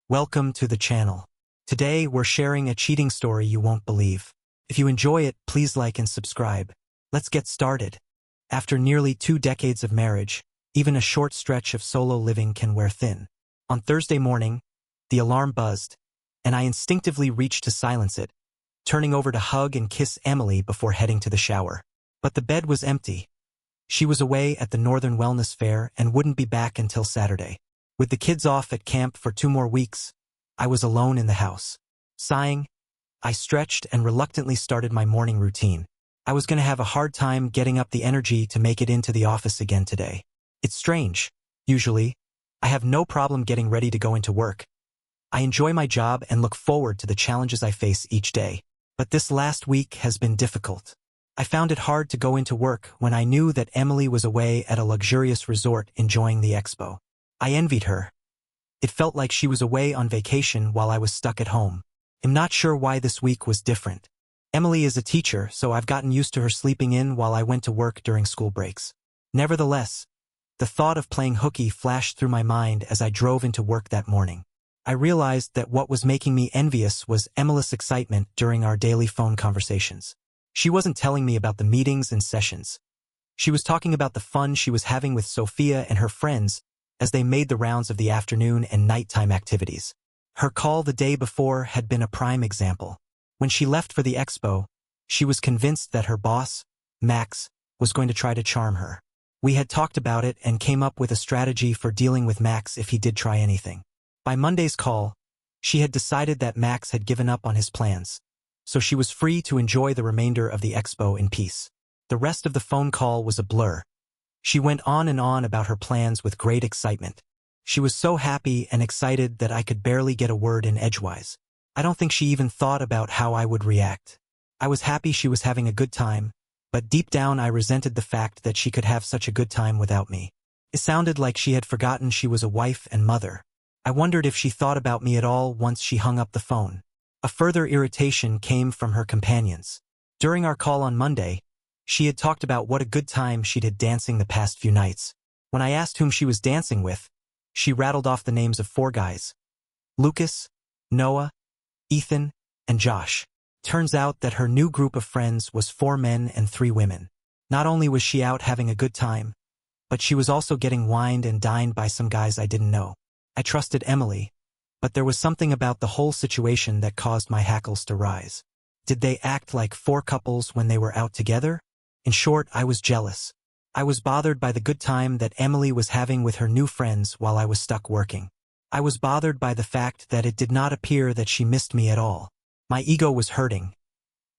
Welcome to the channel. Today we're sharing a cheating story you won't believe. If you enjoy it, please like and subscribe. Let's get started. After nearly 2 decades of marriage, even a short stretch of solo living can wear thin. On Thursday morning, the alarm buzzed, and I instinctively reached to silence it, turning over to hug and kiss Emily before heading to the shower. But the bed was empty. She was away at the Northern Wellness Fair and wouldn't be back until Saturday. With the kids off at camp for 2 more weeks, I was alone in the house. Sighing, I stretched and reluctantly started my morning routine. I was going to have a hard time getting up the energy to make it into the office again today. It's strange. Usually, I have no problem getting ready to go into work. I enjoy my job and look forward to the challenges I face each day. But this last week has been difficult. I found it hard to go into work when I knew that Emily was away at a luxurious resort enjoying the expo. I envied her. It felt like she was away on vacation while I was stuck at home. I'm not sure why this week was different. Emily is a teacher, so I've gotten used to her sleeping in while I went to work during school breaks. Nevertheless, the thought of playing hooky flashed through my mind as I drove into work that morning. I realized that what was making me envious was Emily's excitement during our daily phone conversations. She wasn't telling me about the meetings and sessions. She was talking about the fun she was having with Sophia and her friends as they made the rounds of the afternoon and nighttime activities. Her call the day before had been a prime example. When she left for the expo, she was convinced that her boss, Max, was going to try to charm her. We had talked about it and came up with a strategy for dealing with Max if he did try anything. By Monday's call, she had decided that Max had given up on his plans, so she was free to enjoy the remainder of the expo in peace. The rest of the phone call was a blur. She went on and on about her plans with great excitement. She was so happy and excited that I could barely get a word in edgewise. I don't think she even thought about how I would react. I was happy she was having a good time, but deep down I resented the fact that she could have such a good time without me. It sounded like she had forgotten she was a wife and mother. I wondered if she thought about me at all once she hung up the phone. A further irritation came from her companions. During our call on Monday, she had talked about what a good time she'd had dancing the past few nights. When I asked whom she was dancing with, she rattled off the names of 4 guys: Lucas, Noah, Ethan, and Josh. Turns out that her new group of friends was 4 men and 3 women. Not only was she out having a good time, but she was also getting wined and dined by some guys I didn't know. I trusted Emily, but there was something about the whole situation that caused my hackles to rise. Did they act like 4 couples when they were out together? In short, I was jealous. I was bothered by the good time that Emily was having with her new friends while I was stuck working. I was bothered by the fact that it did not appear that she missed me at all. My ego was hurting.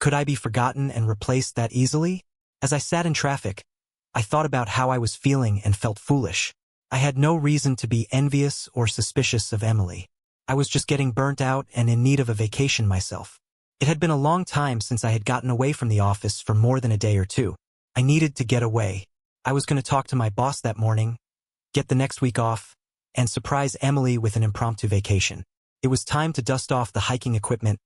Could I be forgotten and replaced that easily? As I sat in traffic, I thought about how I was feeling and felt foolish. I had no reason to be envious or suspicious of Emily. I was just getting burnt out and in need of a vacation myself. It had been a long time since I had gotten away from the office for more than a day or 2. I needed to get away. I was going to talk to my boss that morning, get the next week off, and surprise Emily with an impromptu vacation. It was time to dust off the hiking equipment,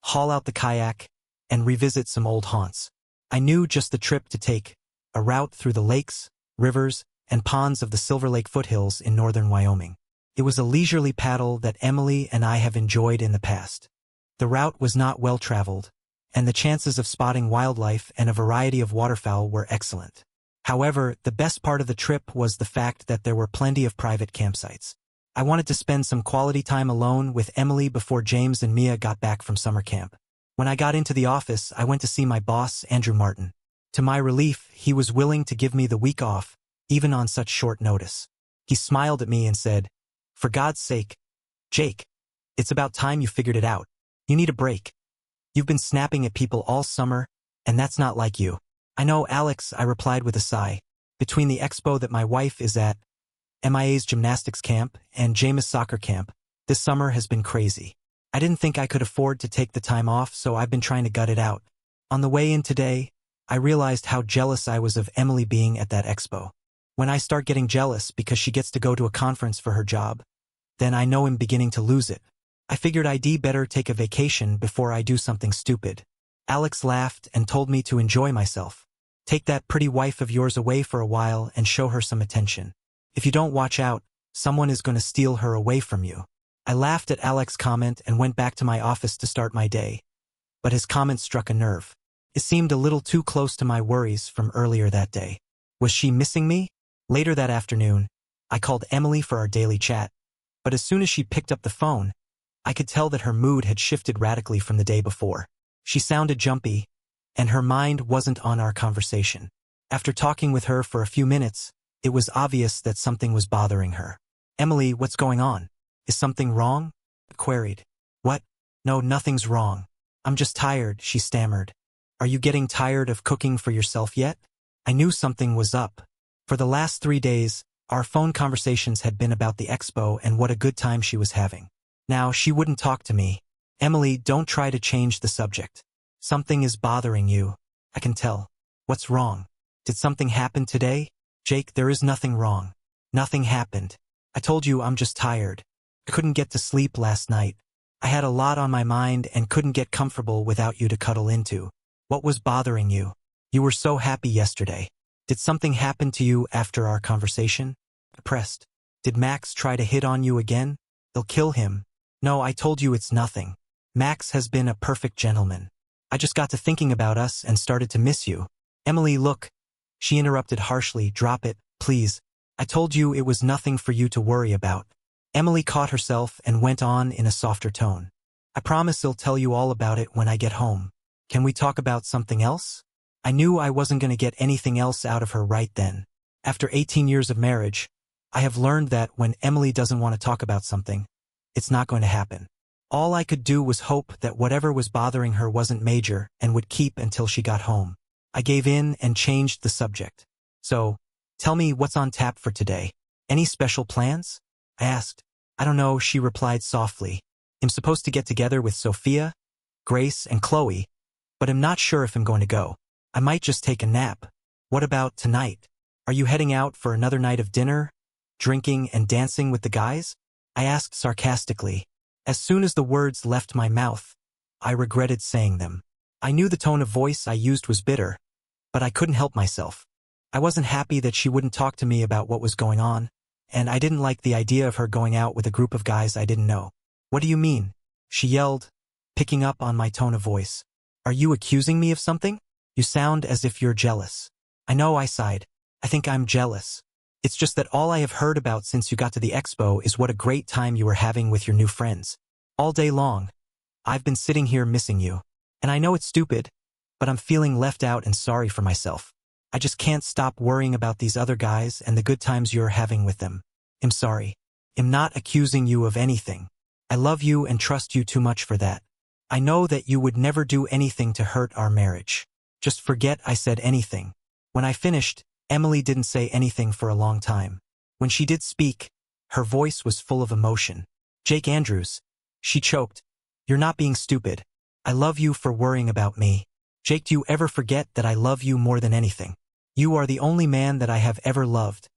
haul out the kayak, and revisit some old haunts. I knew just the trip to take, a route through the lakes, rivers, and ponds of the Silver Lake foothills in northern Wyoming. It was a leisurely paddle that Emily and I have enjoyed in the past. The route was not well traveled, and the chances of spotting wildlife and a variety of waterfowl were excellent. However, the best part of the trip was the fact that there were plenty of private campsites. I wanted to spend some quality time alone with Emily before James and Mia got back from summer camp. When I got into the office, I went to see my boss, Andrew Martin. To my relief, he was willing to give me the week off, even on such short notice. He smiled at me and said, "For God's sake, Jake, it's about time you figured it out. You need a break. You've been snapping at people all summer, and that's not like you." "I know, Alex," I replied with a sigh. Between the expo that my wife is at, MIA's gymnastics camp, and Jameis' soccer camp, this summer has been crazy. I didn't think I could afford to take the time off, so I've been trying to gut it out. On the way in today, I realized how jealous I was of Emily being at that expo. When I start getting jealous because she gets to go to a conference for her job, then I know I'm beginning to lose it. I figured I'd better take a vacation before I do something stupid. Alex laughed and told me to enjoy myself. Take that pretty wife of yours away for a while and show her some attention. If you don't watch out, someone is going to steal her away from you. I laughed at Alex's comment and went back to my office to start my day. But his comment struck a nerve. It seemed a little too close to my worries from earlier that day. Was she missing me? Later that afternoon, I called Emily for our daily chat. But as soon as she picked up the phone, I could tell that her mood had shifted radically from the day before. She sounded jumpy, and her mind wasn't on our conversation. After talking with her for a few minutes, it was obvious that something was bothering her. "Emily, what's going on? Is something wrong?" I queried. "What? No, nothing's wrong. I'm just tired," she stammered. "Are you getting tired of cooking for yourself yet?" I knew something was up. For the last 3 days, our phone conversations had been about the expo and what a good time she was having. Now she wouldn't talk to me. "Emily, don't try to change the subject. Something is bothering you. I can tell. What's wrong? Did something happen today?" "Jake, there is nothing wrong. Nothing happened. I told you I'm just tired. I couldn't get to sleep last night. I had a lot on my mind and couldn't get comfortable without you to cuddle into." "What was bothering you? You were so happy yesterday. Did something happen to you after our conversation?" I pressed. "Did Max try to hit on you again? They'll kill him." "No, I told you it's nothing. Max has been a perfect gentleman. I just got to thinking about us and started to miss you." "Emily, look," she interrupted harshly. "Drop it, please. I told you it was nothing for you to worry about." Emily caught herself and went on in a softer tone. "I promise I'll tell you all about it when I get home. Can we talk about something else?" I knew I wasn't going to get anything else out of her right then. After 18 years of marriage, I have learned that when Emily doesn't want to talk about something, it's not going to happen. All I could do was hope that whatever was bothering her wasn't major and would keep until she got home. I gave in and changed the subject. "So, tell me what's on tap for today. Any special plans?" I asked. "I don't know," she replied softly. "I'm supposed to get together with Sophia, Grace, and Chloe, but I'm not sure if I'm going to go. I might just take a nap." "What about tonight? Are you heading out for another night of dinner, drinking, and dancing with the guys?" I asked sarcastically. As soon as the words left my mouth, I regretted saying them. I knew the tone of voice I used was bitter, but I couldn't help myself. I wasn't happy that she wouldn't talk to me about what was going on, and I didn't like the idea of her going out with a group of guys I didn't know. "What do you mean?" she yelled, picking up on my tone of voice. "Are you accusing me of something? You sound as if you're jealous." "I know," I sighed. "I think I'm jealous. It's just that all I have heard about since you got to the expo is what a great time you were having with your new friends. All day long, I've been sitting here missing you. And I know it's stupid, but I'm feeling left out and sorry for myself. I just can't stop worrying about these other guys and the good times you're having with them. I'm sorry. I'm not accusing you of anything. I love you and trust you too much for that. I know that you would never do anything to hurt our marriage. Just forget I said anything." When I finished, Emily didn't say anything for a long time. When she did speak, her voice was full of emotion. "Jake Andrews," she choked, "you're not being stupid. I love you for worrying about me. Jake, do you ever forget that I love you more than anything? You are the only man that I have ever loved,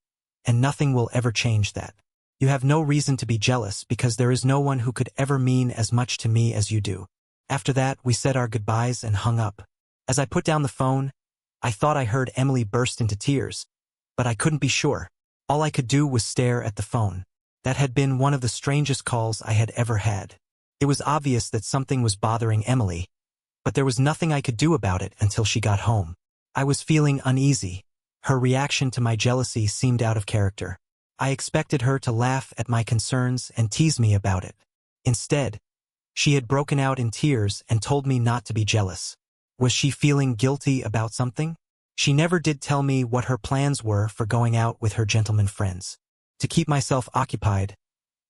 and nothing will ever change that. You have no reason to be jealous because there is no one who could ever mean as much to me as you do." After that, we said our goodbyes and hung up. As I put down the phone, I thought I heard Emily burst into tears, but I couldn't be sure. All I could do was stare at the phone. That had been one of the strangest calls I had ever had. It was obvious that something was bothering Emily, but there was nothing I could do about it until she got home. I was feeling uneasy. Her reaction to my jealousy seemed out of character. I expected her to laugh at my concerns and tease me about it. Instead, she had broken out in tears and told me not to be jealous. Was she feeling guilty about something? She never did tell me what her plans were for going out with her gentleman friends. To keep myself occupied,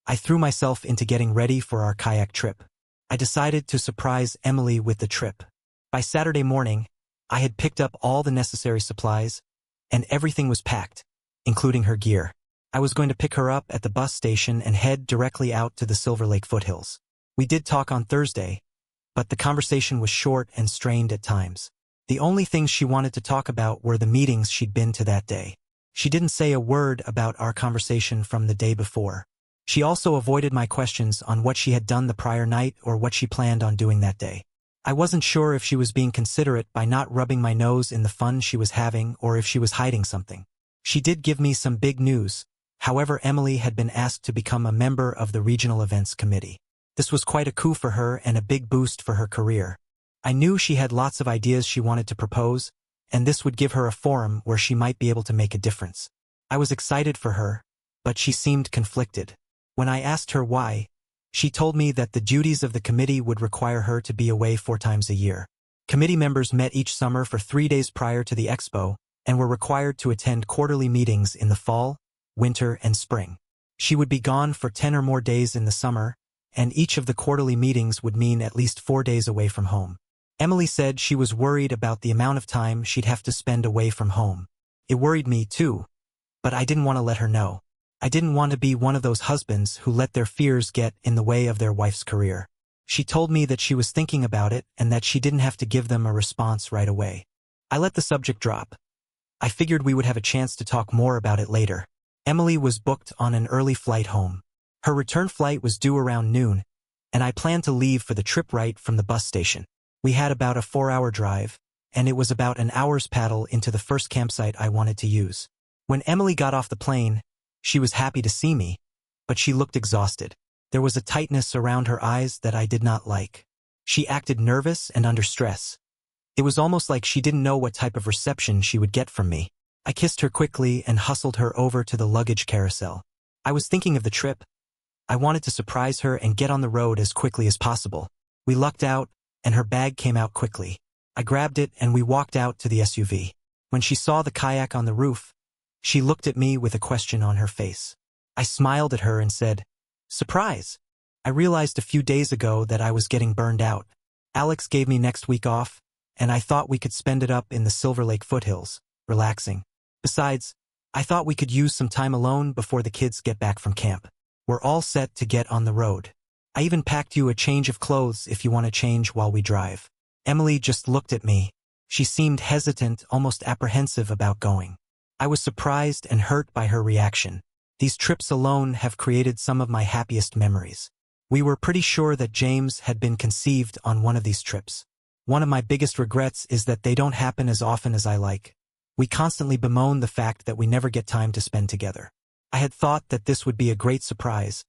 I threw myself into getting ready for our kayak trip. I decided to surprise Emily with the trip. By Saturday morning, I had picked up all the necessary supplies, and everything was packed, including her gear. I was going to pick her up at the bus station and head directly out to the Silver Lake foothills. We did talk on Thursday, but the conversation was short and strained at times. The only things she wanted to talk about were the meetings she'd been to that day. She didn't say a word about our conversation from the day before. She also avoided my questions on what she had done the prior night or what she planned on doing that day. I wasn't sure if she was being considerate by not rubbing my nose in the fun she was having or if she was hiding something. She did give me some big news. However, Emily had been asked to become a member of the Regional Events Committee. This was quite a coup for her and a big boost for her career. I knew she had lots of ideas she wanted to propose, and this would give her a forum where she might be able to make a difference. I was excited for her, but she seemed conflicted. When I asked her why, she told me that the duties of the committee would require her to be away 4 times a year. Committee members met each summer for 3 days prior to the expo and were required to attend quarterly meetings in the fall, winter, and spring. She would be gone for 10 or more days in the summer, and each of the quarterly meetings would mean at least 4 days away from home. Emily said she was worried about the amount of time she'd have to spend away from home. It worried me too, but I didn't want to let her know. I didn't want to be one of those husbands who let their fears get in the way of their wife's career. She told me that she was thinking about it and that she didn't have to give them a response right away. I let the subject drop. I figured we would have a chance to talk more about it later. Emily was booked on an early flight home. Her return flight was due around noon, and I planned to leave for the trip right from the bus station. We had about a 4-hour drive, and it was about an hour's paddle into the first campsite I wanted to use. When Emily got off the plane, she was happy to see me, but she looked exhausted. There was a tightness around her eyes that I did not like. She acted nervous and under stress. It was almost like she didn't know what type of reception she would get from me. I kissed her quickly and hustled her over to the luggage carousel. I was thinking of the trip. I wanted to surprise her and get on the road as quickly as possible. We lucked out, and her bag came out quickly. I grabbed it and we walked out to the SUV. When she saw the kayak on the roof, she looked at me with a question on her face. I smiled at her and said, "Surprise! I realized a few days ago that I was getting burned out. Alex gave me next week off, and I thought we could spend it up in the Silver Lake foothills, relaxing. Besides, I thought we could use some time alone before the kids get back from camp. We're all set to get on the road. I even packed you a change of clothes if you want to change while we drive." Emily just looked at me. She seemed hesitant, almost apprehensive about going. I was surprised and hurt by her reaction. These trips alone have created some of my happiest memories. We were pretty sure that James had been conceived on one of these trips. One of my biggest regrets is that they don't happen as often as I like. We constantly bemoan the fact that we never get time to spend together. I had thought that this would be a great surprise,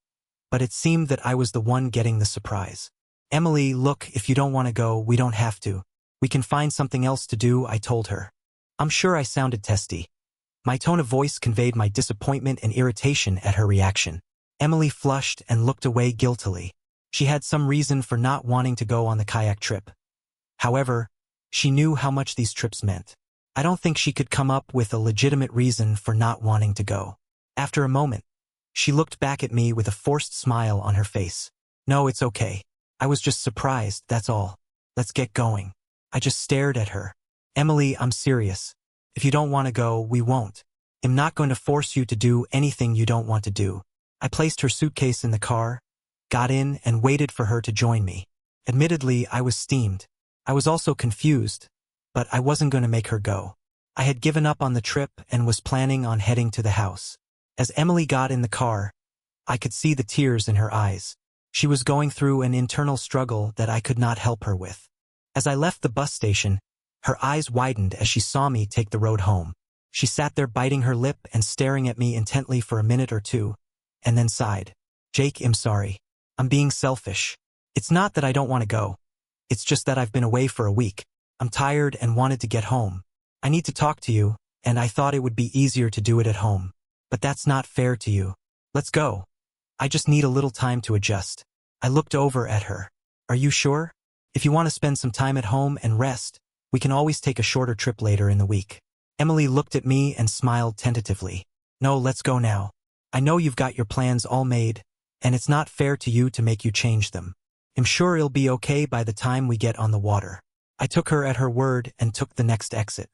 but it seemed that I was the one getting the surprise. "Emily, look, if you don't want to go, we don't have to. We can find something else to do," I told her. I'm sure I sounded testy. My tone of voice conveyed my disappointment and irritation at her reaction. Emily flushed and looked away guiltily. She had some reason for not wanting to go on the kayak trip. However, she knew how much these trips meant. I don't think she could come up with a legitimate reason for not wanting to go. After a moment, she looked back at me with a forced smile on her face. "No, it's okay. I was just surprised, that's all. Let's get going." I just stared at her. "Emily, I'm serious. If you don't want to go, we won't. I'm not going to force you to do anything you don't want to do." I placed her suitcase in the car, got in, and waited for her to join me. Admittedly, I was steamed. I was also confused, but I wasn't going to make her go. I had given up on the trip and was planning on heading to the house. As Emily got in the car, I could see the tears in her eyes. She was going through an internal struggle that I could not help her with. As I left the bus station, her eyes widened as she saw me take the road home. She sat there biting her lip and staring at me intently for a minute or two, and then sighed. "Jake, I'm sorry. I'm being selfish. It's not that I don't want to go. It's just that I've been away for a week. I'm tired and wanted to get home. I need to talk to you, and I thought it would be easier to do it at home. But that's not fair to you. Let's go. I just need a little time to adjust." I looked over at her. "Are you sure? If you want to spend some time at home and rest, we can always take a shorter trip later in the week." Emily looked at me and smiled tentatively. "No, let's go now. I know you've got your plans all made, and it's not fair to you to make you change them. I'm sure it'll be okay by the time we get on the water." I took her at her word and took the next exit.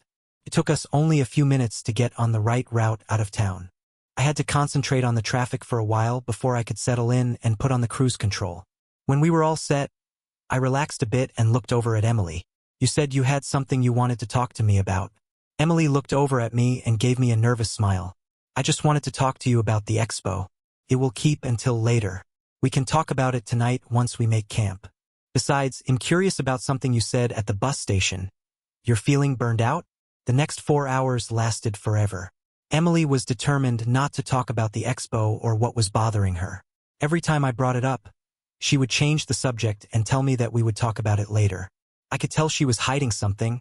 It took us only a few minutes to get on the right route out of town. I had to concentrate on the traffic for a while before I could settle in and put on the cruise control. When we were all set, I relaxed a bit and looked over at Emily. "You said you had something you wanted to talk to me about." Emily looked over at me and gave me a nervous smile. "I just wanted to talk to you about the expo. It will keep until later. We can talk about it tonight once we make camp. Besides, I'm curious about something you said at the bus station. You're feeling burned out?" The next 4 hours lasted forever. Emily was determined not to talk about the expo or what was bothering her. Every time I brought it up, she would change the subject and tell me that we would talk about it later. I could tell she was hiding something,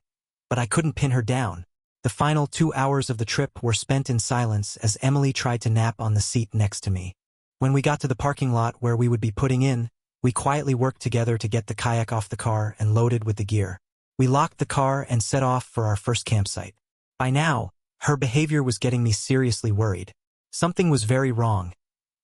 but I couldn't pin her down. The final 2 hours of the trip were spent in silence as Emily tried to nap on the seat next to me. When we got to the parking lot where we would be putting in, we quietly worked together to get the kayak off the car and loaded with the gear. We locked the car and set off for our first campsite. By now, her behavior was getting me seriously worried. Something was very wrong,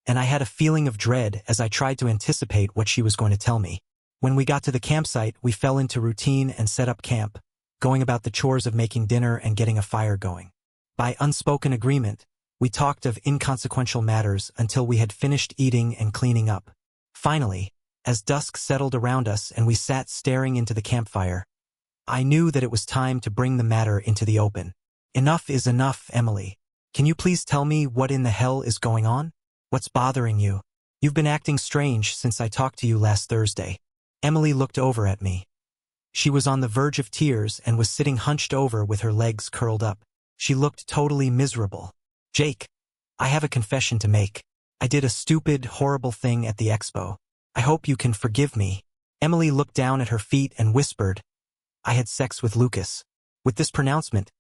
and I had a feeling of dread as I tried to anticipate what she was going to tell me. When we got to the campsite, we fell into routine and set up camp, going about the chores of making dinner and getting a fire going. By unspoken agreement, we talked of inconsequential matters until we had finished eating and cleaning up. Finally, as dusk settled around us and we sat staring into the campfire, I knew that it was time to bring the matter into the open. Enough is enough, Emily. Can you please tell me what in the hell is going on? What's bothering you? You've been acting strange since I talked to you last Thursday. Emily looked over at me. She was on the verge of tears and was sitting hunched over with her legs curled up. She looked totally miserable. Jake, I have a confession to make. I did a stupid, horrible thing at the expo. I hope you can forgive me. Emily looked down at her feet and whispered, I had sex with Lucas. With this pronouncement,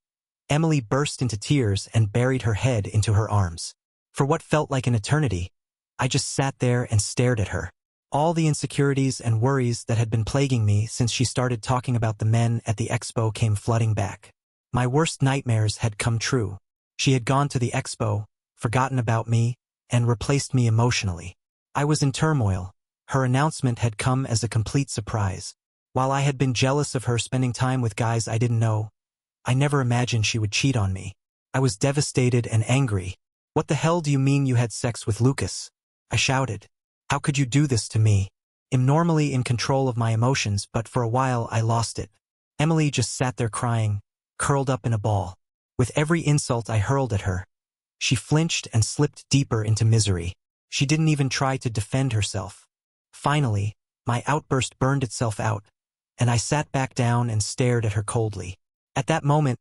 Emily burst into tears and buried her head into her arms. For what felt like an eternity, I just sat there and stared at her. All the insecurities and worries that had been plaguing me since she started talking about the men at the expo came flooding back. My worst nightmares had come true. She had gone to the expo, forgotten about me, and replaced me emotionally. I was in turmoil. Her announcement had come as a complete surprise. While I had been jealous of her spending time with guys I didn't know, I never imagined she would cheat on me. I was devastated and angry. What the hell do you mean you had sex with Lucas? I shouted. How could you do this to me? I'm normally in control of my emotions, but for a while I lost it. Emily just sat there crying, curled up in a ball. With every insult I hurled at her, she flinched and slipped deeper into misery. She didn't even try to defend herself. Finally, my outburst burned itself out, and I sat back down and stared at her coldly. At that moment,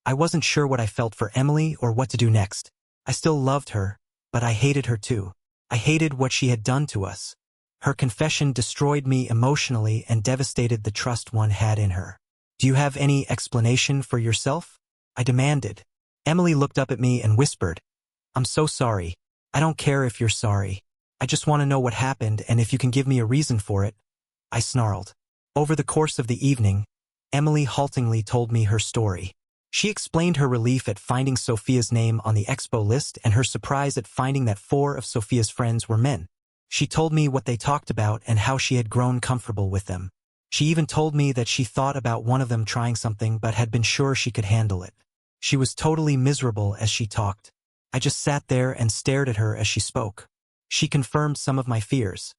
I wasn't sure what I felt for Emily or what to do next. I still loved her, but I hated her too. I hated what she had done to us. Her confession destroyed me emotionally and devastated the trust one had in her. Do you have any explanation for yourself? I demanded. Emily looked up at me and whispered, I'm so sorry. I don't care if you're sorry. I just want to know what happened and if you can give me a reason for it. I snarled. Over the course of the evening, Emily haltingly told me her story. She explained her relief at finding Sophia's name on the expo list and her surprise at finding that 4 of Sophia's friends were men. She told me what they talked about and how she had grown comfortable with them. She even told me that she thought about one of them trying something but had been sure she could handle it. She was totally miserable as she talked. I just sat there and stared at her as she spoke. She confirmed some of my fears.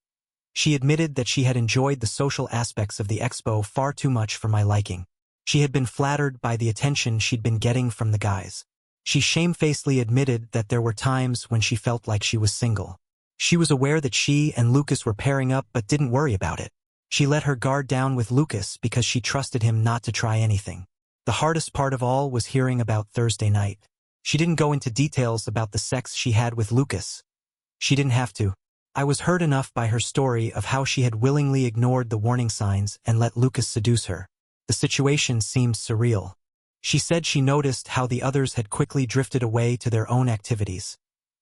She admitted that she had enjoyed the social aspects of the expo far too much for my liking. She had been flattered by the attention she'd been getting from the guys. She shamefacedly admitted that there were times when she felt like she was single. She was aware that she and Lucas were pairing up but didn't worry about it. She let her guard down with Lucas because she trusted him not to try anything. The hardest part of all was hearing about Thursday night. She didn't go into details about the sex she had with Lucas. She didn't have to. I was hurt enough by her story of how she had willingly ignored the warning signs and let Lucas seduce her. The situation seemed surreal. She said she noticed how the others had quickly drifted away to their own activities,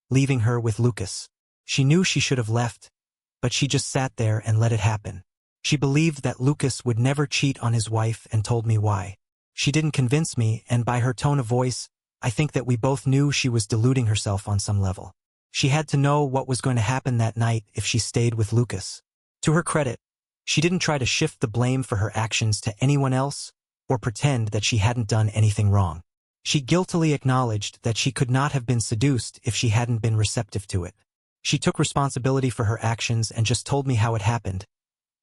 leaving her with Lucas. She knew she should have left, but she just sat there and let it happen. She believed that Lucas would never cheat on his wife and told me why. She didn't convince me, and by her tone of voice, I think that we both knew she was deluding herself on some level. She had to know what was going to happen that night if she stayed with Lucas. To her credit, she didn't try to shift the blame for her actions to anyone else or pretend that she hadn't done anything wrong. She guiltily acknowledged that she could not have been seduced if she hadn't been receptive to it. She took responsibility for her actions and just told me how it happened,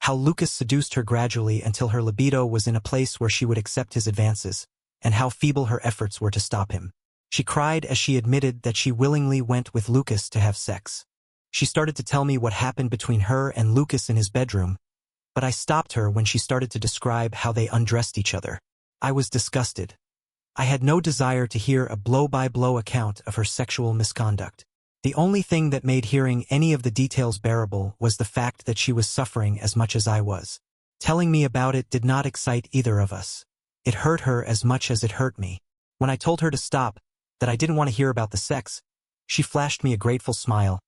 how Lucas seduced her gradually until her libido was in a place where she would accept his advances, and how feeble her efforts were to stop him. She cried as she admitted that she willingly went with Lucas to have sex. She started to tell me what happened between her and Lucas in his bedroom, but I stopped her when she started to describe how they undressed each other. I was disgusted. I had no desire to hear a blow-by-blow account of her sexual misconduct. The only thing that made hearing any of the details bearable was the fact that she was suffering as much as I was. Telling me about it did not excite either of us. It hurt her as much as it hurt me. When I told her to stop, that I didn't want to hear about the sex, she flashed me a grateful smile,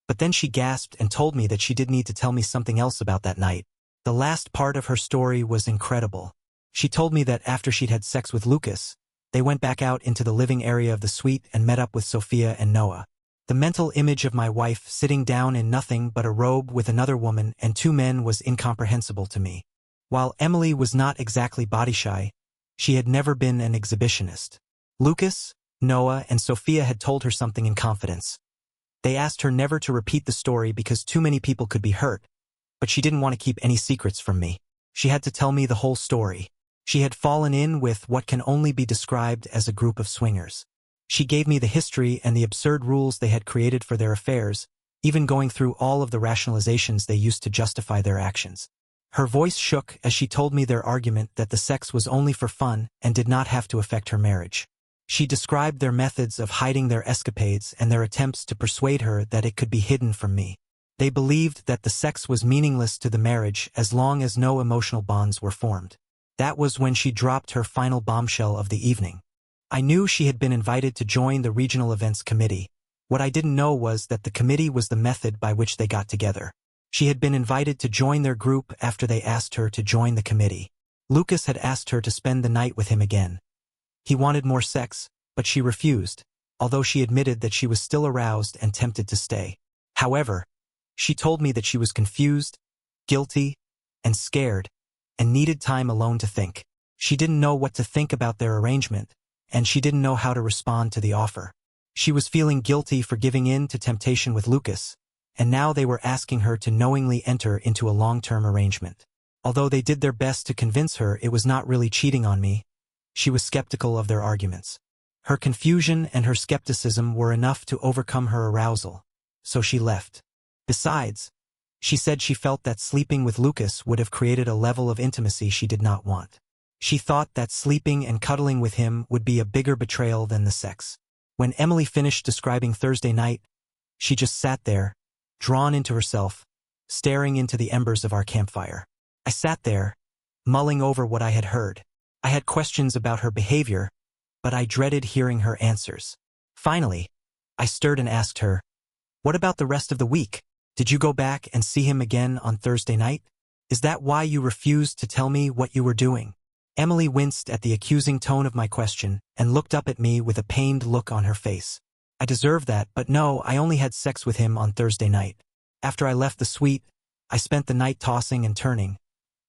but then she gasped and told me that she did need to tell me something else about that night. The last part of her story was incredible. She told me that after she'd had sex with Lucas, they went back out into the living area of the suite and met up with Sophia and Noah. The mental image of my wife sitting down in nothing but a robe with another woman and two men was incomprehensible to me. While Emily was not exactly body shy, she had never been an exhibitionist. Lucas, Noah, and Sophia had told her something in confidence. They asked her never to repeat the story because too many people could be hurt, but she didn't want to keep any secrets from me. She had to tell me the whole story. She had fallen in with what can only be described as a group of swingers. She gave me the history and the absurd rules they had created for their affairs, even going through all of the rationalizations they used to justify their actions. Her voice shook as she told me their argument that the sex was only for fun and did not have to affect her marriage. She described their methods of hiding their escapades and their attempts to persuade her that it could be hidden from me. They believed that the sex was meaningless to the marriage as long as no emotional bonds were formed. That was when she dropped her final bombshell of the evening. I knew she had been invited to join the regional events committee. What I didn't know was that the committee was the method by which they got together. She had been invited to join their group after they asked her to join the committee. Lucas had asked her to spend the night with him again. He wanted more sex, but she refused, although she admitted that she was still aroused and tempted to stay. However, she told me that she was confused, guilty, and scared, and needed time alone to think. She didn't know what to think about their arrangement, and she didn't know how to respond to the offer. She was feeling guilty for giving in to temptation with Lucas, and now they were asking her to knowingly enter into a long-term arrangement. Although they did their best to convince her it was not really cheating on me, she was skeptical of their arguments. Her confusion and her skepticism were enough to overcome her arousal, so she left. Besides, she said she felt that sleeping with Lucas would have created a level of intimacy she did not want. She thought that sleeping and cuddling with him would be a bigger betrayal than the sex. When Emily finished describing Thursday night, she just sat there, drawn into herself, staring into the embers of our campfire. I sat there, mulling over what I had heard. I had questions about her behavior, but I dreaded hearing her answers. Finally, I stirred and asked her, "What about the rest of the week? Did you go back and see him again on Thursday night? Is that why you refused to tell me what you were doing?" Emily winced at the accusing tone of my question and looked up at me with a pained look on her face. I deserve that, but no, I only had sex with him on Thursday night. After I left the suite, I spent the night tossing and turning,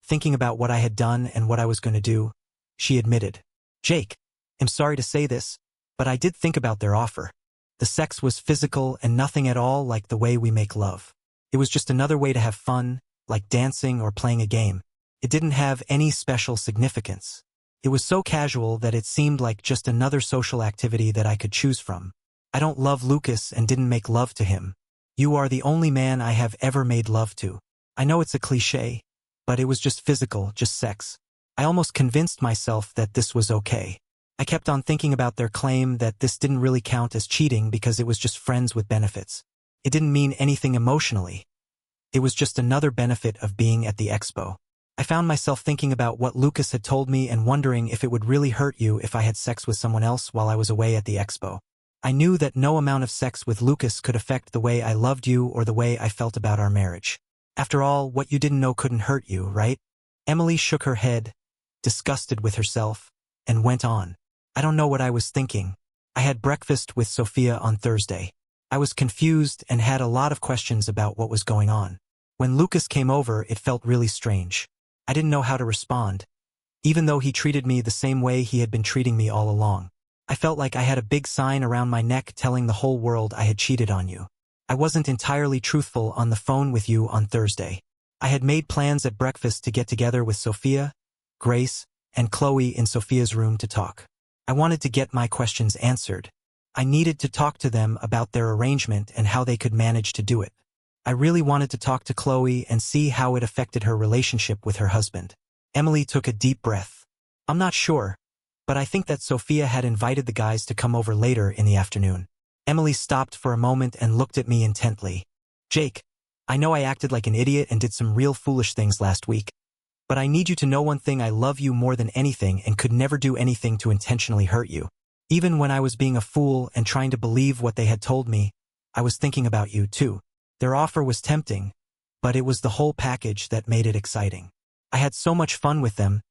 thinking about what I had done and what I was going to do. She admitted, "Jake, I'm sorry to say this, but I did think about their offer. The sex was physical and nothing at all like the way we make love. It was just another way to have fun, like dancing or playing a game. It didn't have any special significance. It was so casual that it seemed like just another social activity that I could choose from. I don't love Lucas and didn't make love to him. You are the only man I have ever made love to. I know it's a cliché, but it was just physical, just sex. I almost convinced myself that this was okay. I kept on thinking about their claim that this didn't really count as cheating because it was just friends with benefits. It didn't mean anything emotionally. It was just another benefit of being at the expo. I found myself thinking about what Lucas had told me and wondering if it would really hurt you if I had sex with someone else while I was away at the expo. I knew that no amount of sex with Lucas could affect the way I loved you or the way I felt about our marriage. After all, what you didn't know couldn't hurt you, right? Emily shook her head, disgusted with herself, and went on. I don't know what I was thinking. I had breakfast with Sophia on Thursday. I was confused and had a lot of questions about what was going on. When Lucas came over, it felt really strange. I didn't know how to respond, even though he treated me the same way he had been treating me all along. I felt like I had a big sign around my neck telling the whole world I had cheated on you. I wasn't entirely truthful on the phone with you on Thursday. I had made plans at breakfast to get together with Sophia, Grace, and Chloe in Sophia's room to talk. I wanted to get my questions answered. I needed to talk to them about their arrangement and how they could manage to do it. I really wanted to talk to Chloe and see how it affected her relationship with her husband. Emily took a deep breath. I'm not sure. but I think that Sophia had invited the guys to come over later in the afternoon. Emily stopped for a moment and looked at me intently. Jake, I know I acted like an idiot and did some real foolish things last week, but I need you to know one thing: I love you more than anything and could never do anything to intentionally hurt you. Even when I was being a fool and trying to believe what they had told me, I was thinking about you too. Their offer was tempting, but it was the whole package that made it exciting. I had so much fun with them,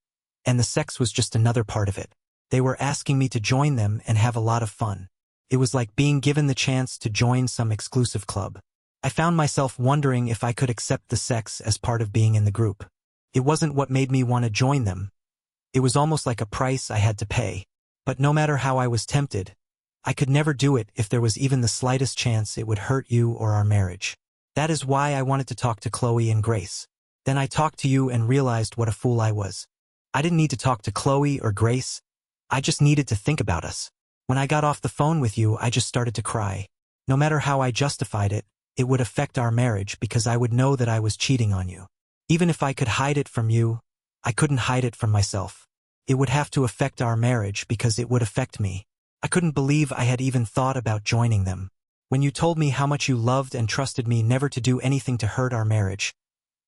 and the sex was just another part of it. They were asking me to join them and have a lot of fun. It was like being given the chance to join some exclusive club. I found myself wondering if I could accept the sex as part of being in the group. It wasn't what made me want to join them. It was almost like a price I had to pay. But no matter how I was tempted, I could never do it if there was even the slightest chance it would hurt you or our marriage. That is why I wanted to talk to Chloe and Grace. Then I talked to you and realized what a fool I was. I didn't need to talk to Chloe or Grace. I just needed to think about us. When I got off the phone with you, I just started to cry. No matter how I justified it, it would affect our marriage because I would know that I was cheating on you. Even if I could hide it from you, I couldn't hide it from myself. It would have to affect our marriage because it would affect me. I couldn't believe I had even thought about joining them. When you told me how much you loved and trusted me never to do anything to hurt our marriage,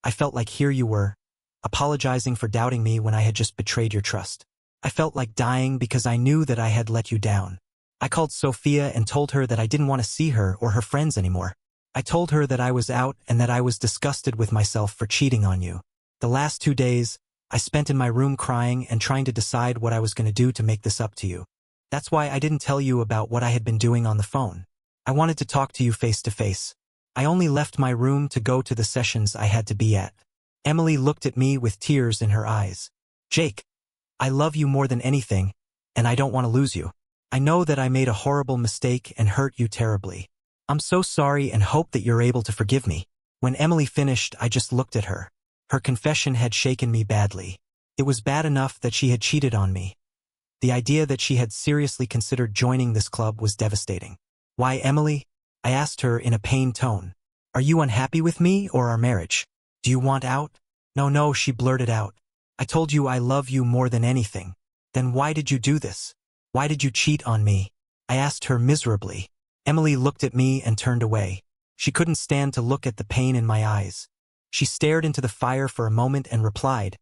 I felt like here you were, apologizing for doubting me when I had just betrayed your trust. I felt like dying because I knew that I had let you down. I called Sophia and told her that I didn't want to see her or her friends anymore. I told her that I was out and that I was disgusted with myself for cheating on you. The last 2 days, I spent in my room crying and trying to decide what I was going to do to make this up to you. That's why I didn't tell you about what I had been doing on the phone. I wanted to talk to you face to face. I only left my room to go to the sessions I had to be at. Emily looked at me with tears in her eyes. Jake, I love you more than anything, and I don't want to lose you. I know that I made a horrible mistake and hurt you terribly. I'm so sorry and hope that you're able to forgive me. When Emily finished, I just looked at her. Her confession had shaken me badly. It was bad enough that she had cheated on me. The idea that she had seriously considered joining this club was devastating. Why, Emily? I asked her in a pained tone. Are you unhappy with me or our marriage? Do you want out? No, she blurted out. I told you I love you more than anything. Then why did you do this? Why did you cheat on me? I asked her miserably. Emily looked at me and turned away. She couldn't stand to look at the pain in my eyes. She stared into the fire for a moment and replied,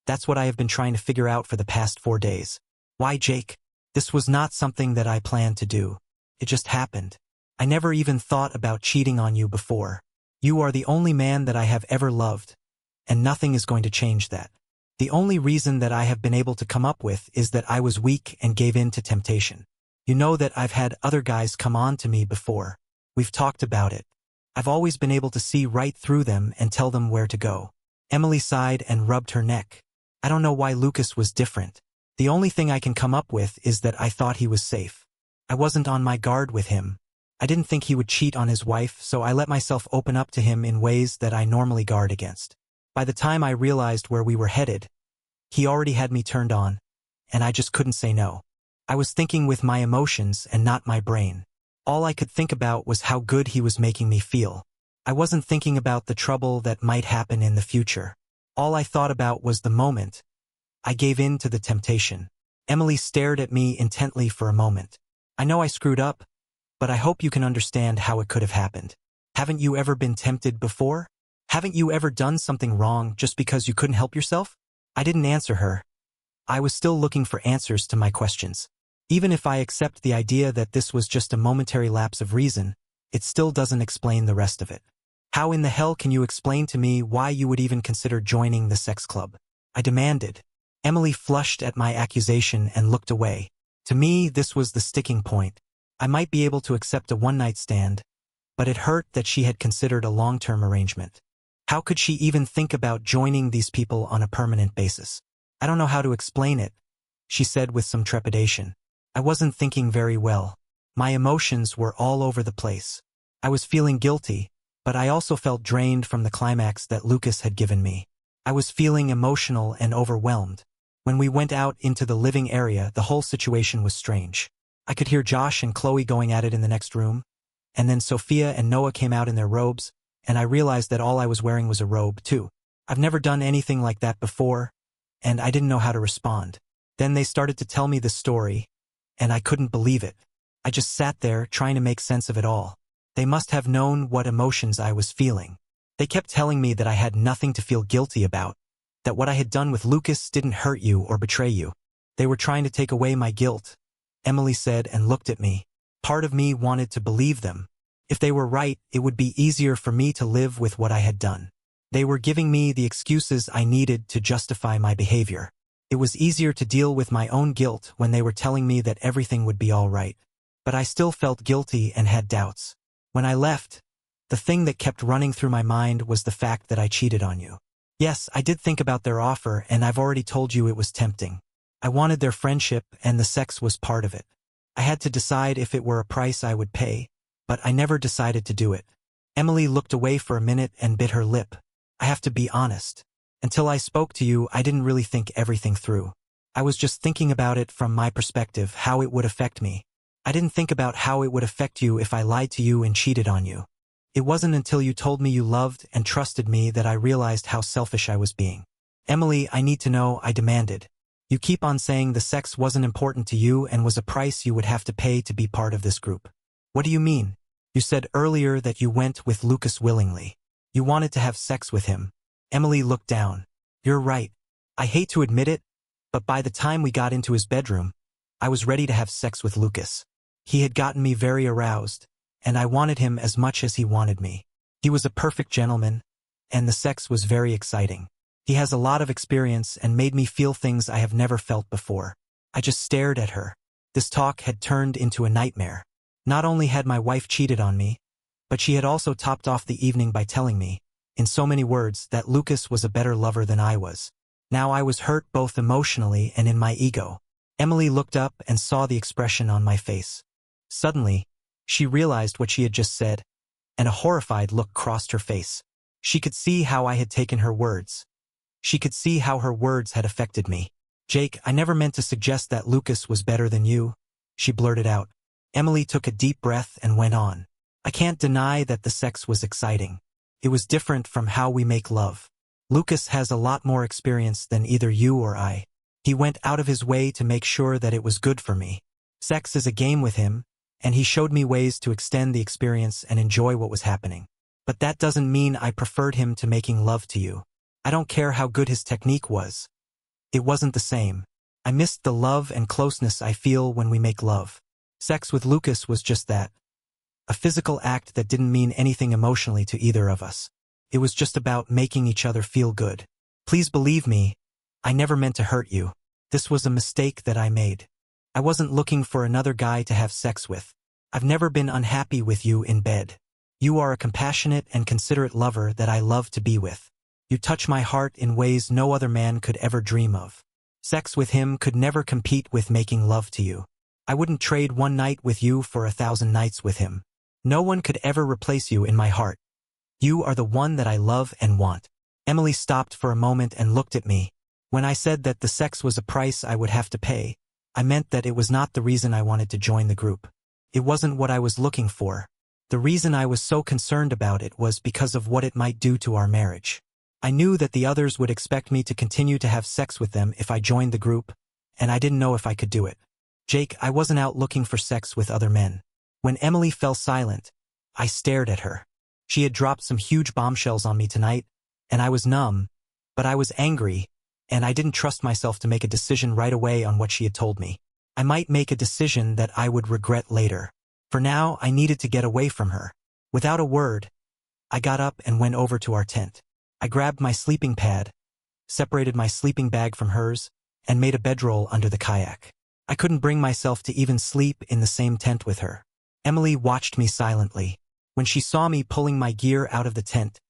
That's what I have been trying to figure out for the past 4 days. Why, Jake? This was not something that I planned to do. It just happened. I never even thought about cheating on you before. You are the only man that I have ever loved, and nothing is going to change that. The only reason that I have been able to come up with is that I was weak and gave in to temptation. You know that I've had other guys come on to me before. We've talked about it. I've always been able to see right through them and tell them where to go. Emily sighed and rubbed her neck. I don't know why Lucas was different. The only thing I can come up with is that I thought he was safe. I wasn't on my guard with him. I didn't think he would cheat on his wife, so I let myself open up to him in ways that I normally guard against. By the time I realized where we were headed, he already had me turned on, and I just couldn't say no. I was thinking with my emotions and not my brain. All I could think about was how good he was making me feel. I wasn't thinking about the trouble that might happen in the future. All I thought about was the moment. I gave in to the temptation. Emily stared at me intently for a moment. I know I screwed up, but I hope you can understand how it could have happened. Haven't you ever been tempted before? Haven't you ever done something wrong just because you couldn't help yourself? I didn't answer her. I was still looking for answers to my questions. Even if I accept the idea that this was just a momentary lapse of reason, it still doesn't explain the rest of it. How in the hell can you explain to me why you would even consider joining the sex club? I demanded. Emily flushed at my accusation and looked away. To me, this was the sticking point. I might be able to accept a one-night stand, but it hurt that she had considered a long-term arrangement. How could she even think about joining these people on a permanent basis? I don't know how to explain it, she said with some trepidation. I wasn't thinking very well. My emotions were all over the place. I was feeling guilty, but I also felt drained from the climax that Lucas had given me. I was feeling emotional and overwhelmed. When we went out into the living area, the whole situation was strange. I could hear Josh and Chloe going at it in the next room, and then Sophia and Noah came out in their robes, and I realized that all I was wearing was a robe, too. I've never done anything like that before, and I didn't know how to respond. Then they started to tell me the story, and I couldn't believe it. I just sat there trying to make sense of it all. They must have known what emotions I was feeling. They kept telling me that I had nothing to feel guilty about, that what I had done with Lucas didn't hurt you or betray you. They were trying to take away my guilt, Emily said and looked at me. Part of me wanted to believe them. If they were right, it would be easier for me to live with what I had done. They were giving me the excuses I needed to justify my behavior. It was easier to deal with my own guilt when they were telling me that everything would be all right. But I still felt guilty and had doubts. When I left, the thing that kept running through my mind was the fact that I cheated on you. Yes, I did think about their offer, and I've already told you it was tempting. I wanted their friendship, and the sex was part of it. I had to decide if it were a price I would pay, but I never decided to do it. Emily looked away for a minute and bit her lip. I have to be honest. Until I spoke to you, I didn't really think everything through. I was just thinking about it from my perspective, how it would affect me. I didn't think about how it would affect you if I lied to you and cheated on you. It wasn't until you told me you loved and trusted me that I realized how selfish I was being. Emily, I need to know, I demanded. You keep on saying the sex wasn't important to you and was a price you would have to pay to be part of this group. What do you mean? You said earlier that you went with Lucas willingly. You wanted to have sex with him. Emily looked down. You're right. I hate to admit it, but by the time we got into his bedroom, I was ready to have sex with Lucas. He had gotten me very aroused, and I wanted him as much as he wanted me. He was a perfect gentleman, and the sex was very exciting. He has a lot of experience and made me feel things I have never felt before. I just stared at her. This talk had turned into a nightmare. Not only had my wife cheated on me, but she had also topped off the evening by telling me, in so many words, that Lucas was a better lover than I was. Now I was hurt both emotionally and in my ego. Emily looked up and saw the expression on my face. Suddenly, she realized what she had just said, and a horrified look crossed her face. She could see how I had taken her words. She could see how her words had affected me. Jake, I never meant to suggest that Lucas was better than you, she blurted out. Emily took a deep breath and went on. I can't deny that the sex was exciting. It was different from how we make love. Lucas has a lot more experience than either you or I. He went out of his way to make sure that it was good for me. Sex is a game with him, and he showed me ways to extend the experience and enjoy what was happening. But that doesn't mean I preferred him to making love to you. I don't care how good his technique was. It wasn't the same. I missed the love and closeness I feel when we make love. Sex with Lucas was just that. A physical act that didn't mean anything emotionally to either of us. It was just about making each other feel good. Please believe me, I never meant to hurt you. This was a mistake that I made. I wasn't looking for another guy to have sex with. I've never been unhappy with you in bed. You are a compassionate and considerate lover that I love to be with. You touch my heart in ways no other man could ever dream of. Sex with him could never compete with making love to you. I wouldn't trade one night with you for 1,000 nights with him. No one could ever replace you in my heart. You are the one that I love and want. Emily stopped for a moment and looked at me. When I said that the sex was a price I would have to pay, I meant that it was not the reason I wanted to join the group. It wasn't what I was looking for. The reason I was so concerned about it was because of what it might do to our marriage. I knew that the others would expect me to continue to have sex with them if I joined the group, and I didn't know if I could do it. Jake, I wasn't out looking for sex with other men. When Emily fell silent, I stared at her. She had dropped some huge bombshells on me tonight, and I was numb, but I was angry, and I didn't trust myself to make a decision right away on what she had told me. I might make a decision that I would regret later. For now, I needed to get away from her. Without a word, I got up and went over to our tent. I grabbed my sleeping pad, separated my sleeping bag from hers, and made a bedroll under the kayak. I couldn't bring myself to even sleep in the same tent with her. Emily watched me silently. When she saw me pulling my gear out of the tent,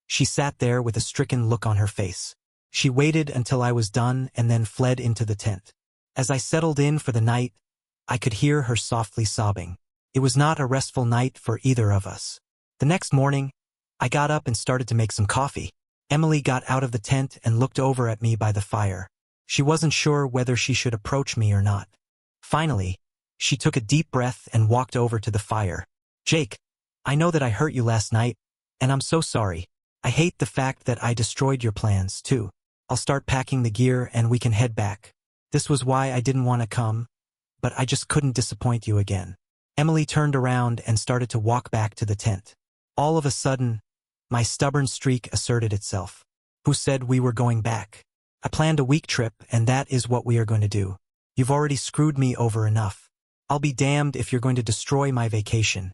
she sat there with a stricken look on her face. She waited until I was done and then fled into the tent. As I settled in for the night, I could hear her softly sobbing. It was not a restful night for either of us. The next morning, I got up and started to make some coffee. Emily got out of the tent and looked over at me by the fire. She wasn't sure whether she should approach me or not. Finally, she took a deep breath and walked over to the fire. Jake, I know that I hurt you last night, and I'm so sorry. I hate the fact that I destroyed your plans, too. I'll start packing the gear and we can head back. This was why I didn't want to come, but I just couldn't disappoint you again. Emily turned around and started to walk back to the tent. All of a sudden, my stubborn streak asserted itself. Who said we were going back? I planned a week trip, and that is what we are going to do. You've already screwed me over enough. I'll be damned if you're going to destroy my vacation.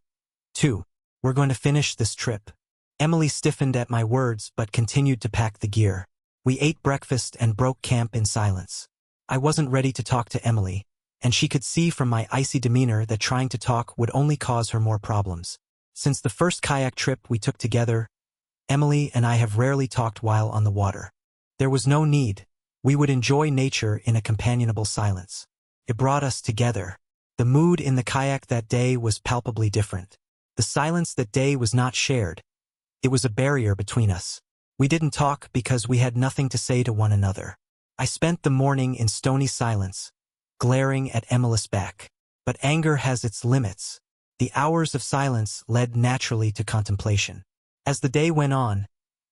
2. We're going to finish this trip. Emily stiffened at my words but continued to pack the gear. We ate breakfast and broke camp in silence. I wasn't ready to talk to Emily, and she could see from my icy demeanor that trying to talk would only cause her more problems. Since the first kayak trip we took together, Emily and I have rarely talked while on the water. There was no need. We would enjoy nature in a companionable silence. It brought us together. The mood in the kayak that day was palpably different. The silence that day was not shared. It was a barrier between us. We didn't talk because we had nothing to say to one another. I spent the morning in stony silence, glaring at Emily's back. But anger has its limits. The hours of silence led naturally to contemplation. As the day went on,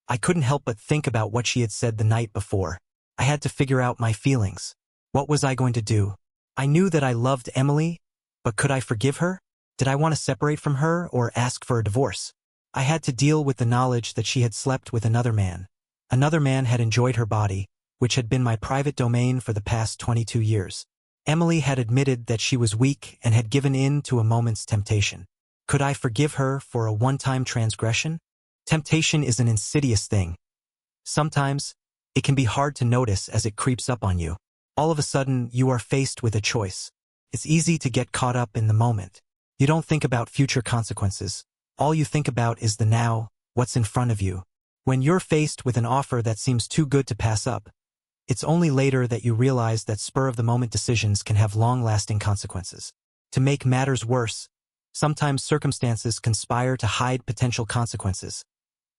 I couldn't help but think about what she had said the night before. I had to figure out my feelings. What was I going to do? I knew that I loved Emily, but could I forgive her? Did I want to separate from her or ask for a divorce? I had to deal with the knowledge that she had slept with another man. Another man had enjoyed her body, which had been my private domain for the past 22 years. Emily had admitted that she was weak and had given in to a moment's temptation. Could I forgive her for a one-time transgression? Temptation is an insidious thing. Sometimes, it can be hard to notice as it creeps up on you. All of a sudden, you are faced with a choice. It's easy to get caught up in the moment. You don't think about future consequences. All you think about is the now, what's in front of you. When you're faced with an offer that seems too good to pass up, it's only later that you realize that spur-of-the-moment decisions can have long-lasting consequences. To make matters worse, sometimes circumstances conspire to hide potential consequences,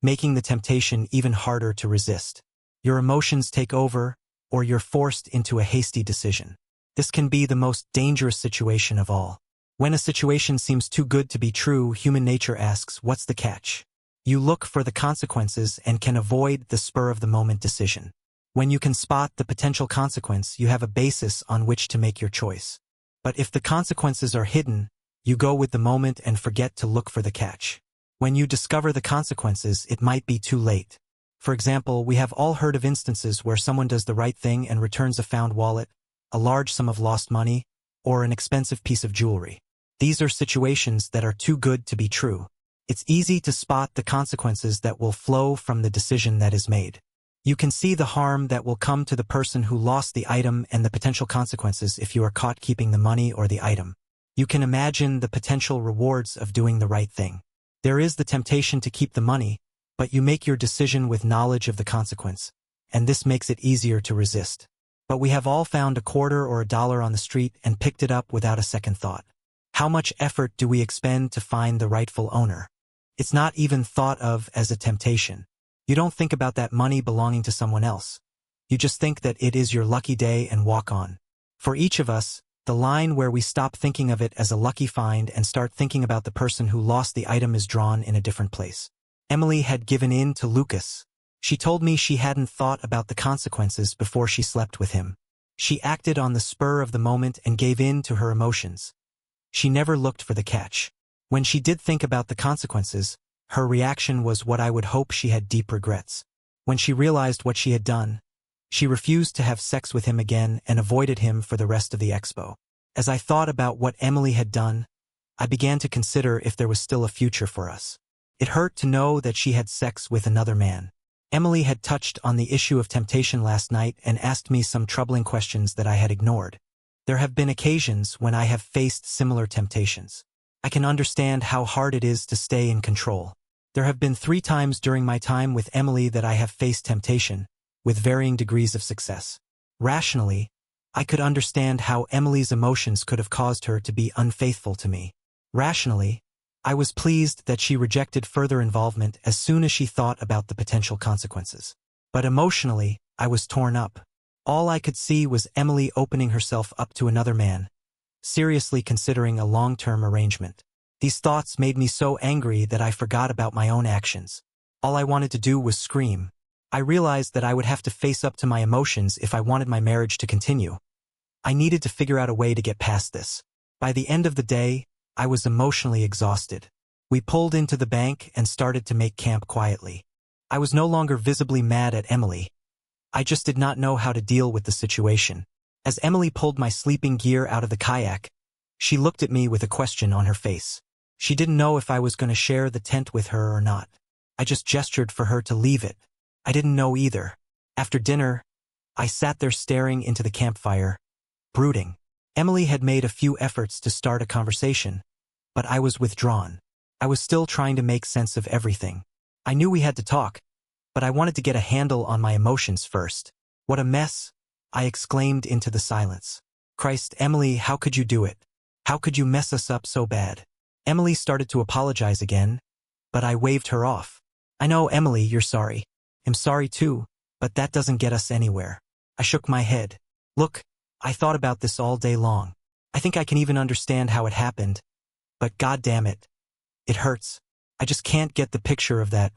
making the temptation even harder to resist. Your emotions take over, or you're forced into a hasty decision. This can be the most dangerous situation of all. When a situation seems too good to be true, human nature asks, what's the catch? You look for the consequences and can avoid the spur-of-the-moment decision. When you can spot the potential consequence, you have a basis on which to make your choice. But if the consequences are hidden, you go with the moment and forget to look for the catch. When you discover the consequences, it might be too late. For example, we have all heard of instances where someone does the right thing and returns a found wallet, a large sum of lost money, or an expensive piece of jewelry. These are situations that are too good to be true. It's easy to spot the consequences that will flow from the decision that is made. You can see the harm that will come to the person who lost the item and the potential consequences if you are caught keeping the money or the item. You can imagine the potential rewards of doing the right thing. There is the temptation to keep the money, but you make your decision with knowledge of the consequence, and this makes it easier to resist. But we have all found a quarter or a dollar on the street and picked it up without a second thought. How much effort do we expend to find the rightful owner? It's not even thought of as a temptation. You don't think about that money belonging to someone else. You just think that it is your lucky day and walk on. For each of us, the line where we stop thinking of it as a lucky find and start thinking about the person who lost the item is drawn in a different place. Emily had given in to Lucas. She told me she hadn't thought about the consequences before she slept with him. She acted on the spur of the moment and gave in to her emotions. She never looked for the catch. When she did think about the consequences, her reaction was what I would hope she had deep regrets. When she realized what she had done, she refused to have sex with him again and avoided him for the rest of the expo. As I thought about what Emily had done, I began to consider if there was still a future for us. It hurt to know that she had sex with another man. Emily had touched on the issue of temptation last night and asked me some troubling questions that I had ignored. There have been occasions when I have faced similar temptations. I can understand how hard it is to stay in control. There have been 3 times during my time with Emily that I have faced temptation, with varying degrees of success. Rationally, I could understand how Emily's emotions could have caused her to be unfaithful to me. Rationally, I was pleased that she rejected further involvement as soon as she thought about the potential consequences. But emotionally, I was torn up. All I could see was Emily opening herself up to another man, seriously considering a long-term arrangement. These thoughts made me so angry that I forgot about my own actions. All I wanted to do was scream. I realized that I would have to face up to my emotions if I wanted my marriage to continue. I needed to figure out a way to get past this. By the end of the day, I was emotionally exhausted. We pulled into the bank and started to make camp quietly. I was no longer visibly mad at Emily. I just did not know how to deal with the situation. As Emily pulled my sleeping gear out of the kayak, she looked at me with a question on her face. She didn't know if I was going to share the tent with her or not. I just gestured for her to leave it. I didn't know either. After dinner, I sat there staring into the campfire, brooding. Emily had made a few efforts to start a conversation, but I was withdrawn. I was still trying to make sense of everything. I knew we had to talk, but I wanted to get a handle on my emotions first. What a mess, I exclaimed into the silence. Christ, Emily, how could you do it? How could you mess us up so bad? Emily started to apologize again, but I waved her off. I know, Emily, you're sorry. I'm sorry too, but that doesn't get us anywhere. I shook my head. Look, I thought about this all day long. I think I can even understand how it happened, but God damn it, it hurts. I just can't get the picture of that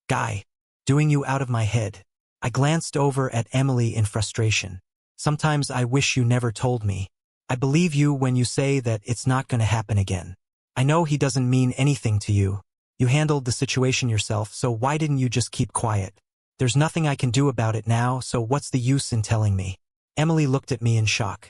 guy doing you out of my head. I glanced over at Emily in frustration. Sometimes I wish you never told me. I believe you when you say that it's not going to happen again. I know he doesn't mean anything to you. You handled the situation yourself, so why didn't you just keep quiet? There's nothing I can do about it now, so what's the use in telling me? Emily looked at me in shock.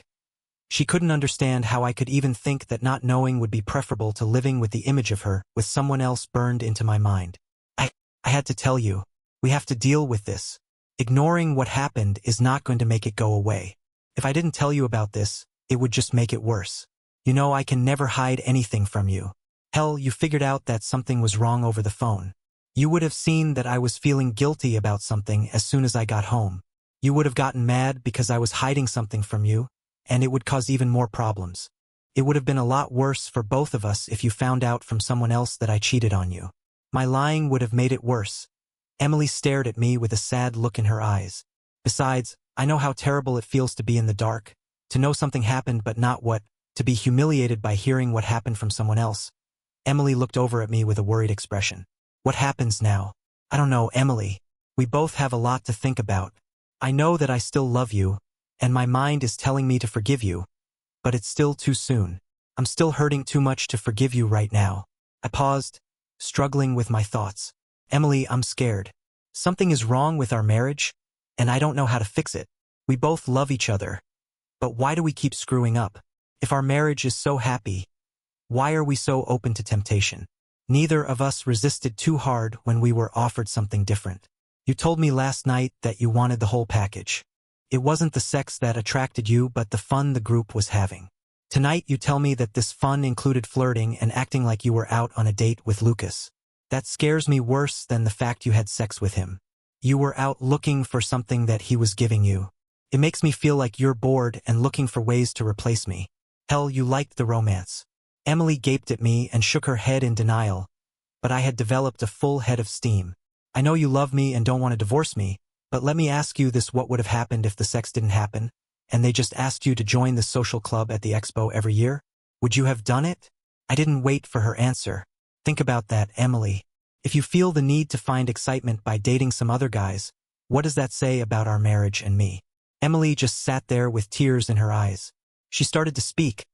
She couldn't understand how I could even think that not knowing would be preferable to living with the image of her, with someone else burned into my mind. I had to tell you. We have to deal with this. Ignoring what happened is not going to make it go away. If I didn't tell you about this, it would just make it worse. You know I can never hide anything from you. Hell, you figured out that something was wrong over the phone. You would have seen that I was feeling guilty about something as soon as I got home. You would have gotten mad because I was hiding something from you, and it would cause even more problems. It would have been a lot worse for both of us if you found out from someone else that I cheated on you. My lying would have made it worse. Emily stared at me with a sad look in her eyes. Besides, I know how terrible it feels to be in the dark, to know something happened but not what, to be humiliated by hearing what happened from someone else. Emily looked over at me with a worried expression. What happens now? I don't know, Emily. We both have a lot to think about. I know that I still love you, and my mind is telling me to forgive you, but it's still too soon. I'm still hurting too much to forgive you right now. I paused, struggling with my thoughts. Emily, I'm scared. Something is wrong with our marriage, and I don't know how to fix it. We both love each other, but why do we keep screwing up? If our marriage is so happy, why are we so open to temptation? Neither of us resisted too hard when we were offered something different. You told me last night that you wanted the whole package. It wasn't the sex that attracted you but the fun the group was having. Tonight you tell me that this fun included flirting and acting like you were out on a date with Lucas. That scares me worse than the fact you had sex with him. You were out looking for something that he was giving you. It makes me feel like you're bored and looking for ways to replace me. Hell, you liked the romance. Emily gaped at me and shook her head in denial, but I had developed a full head of steam. I know you love me and don't want to divorce me, but let me ask you this: what would have happened if the sex didn't happen, and they just asked you to join the social club at the expo every year? Would you have done it? I didn't wait for her answer. Think about that, Emily. If you feel the need to find excitement by dating some other guys, what does that say about our marriage and me? Emily just sat there with tears in her eyes. She started to speak,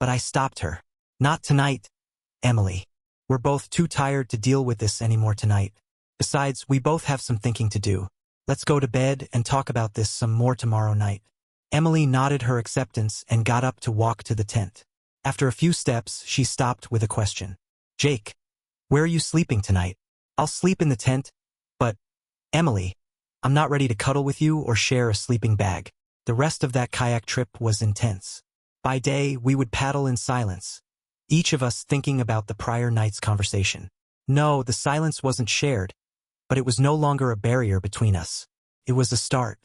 but I stopped her. Not tonight, Emily. We're both too tired to deal with this anymore tonight. Besides, we both have some thinking to do. Let's go to bed and talk about this some more tomorrow night. Emily nodded her acceptance and got up to walk to the tent. After a few steps, she stopped with a question. Jake, where are you sleeping tonight? I'll sleep in the tent, but, Emily, I'm not ready to cuddle with you or share a sleeping bag. The rest of that kayak trip was intense. By day, we would paddle in silence, each of us thinking about the prior night's conversation. No, the silence wasn't shared, but it was no longer a barrier between us. It was a start.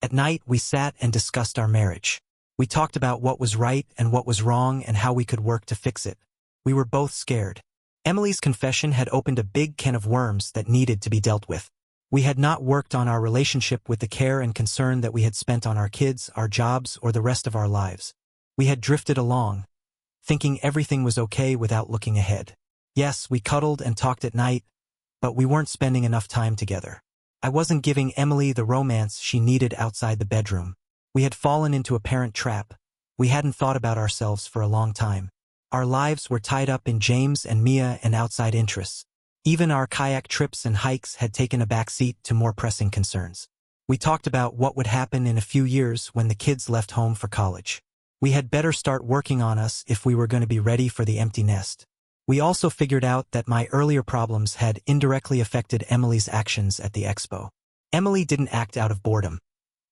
At night, we sat and discussed our marriage. We talked about what was right and what was wrong and how we could work to fix it. We were both scared. Emily's confession had opened a big can of worms that needed to be dealt with. We had not worked on our relationship with the care and concern that we had spent on our kids, our jobs, or the rest of our lives. We had drifted along, thinking everything was okay without looking ahead. Yes, we cuddled and talked at night, but we weren't spending enough time together. I wasn't giving Emily the romance she needed outside the bedroom. We had fallen into a parent trap. We hadn't thought about ourselves for a long time. Our lives were tied up in James and Mia and outside interests. Even our kayak trips and hikes had taken a back seat to more pressing concerns. We talked about what would happen in a few years when the kids left home for college. We had better start working on us if we were going to be ready for the empty nest. We also figured out that my earlier problems had indirectly affected Emily's actions at the expo. Emily didn't act out of boredom.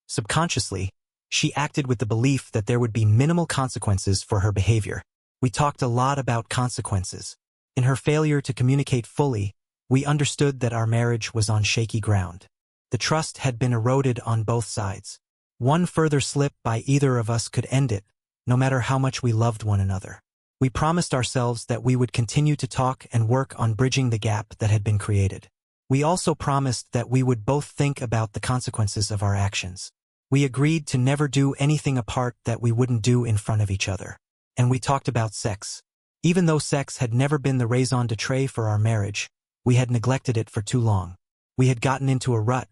Subconsciously, she acted with the belief that there would be minimal consequences for her behavior. We talked a lot about consequences. In her failure to communicate fully, we understood that our marriage was on shaky ground. The trust had been eroded on both sides. One further slip by either of us could end it, no matter how much we loved one another. We promised ourselves that we would continue to talk and work on bridging the gap that had been created. We also promised that we would both think about the consequences of our actions. We agreed to never do anything apart that we wouldn't do in front of each other. And we talked about sex. Even though sex had never been the raison d'etre for our marriage, we had neglected it for too long. We had gotten into a rut,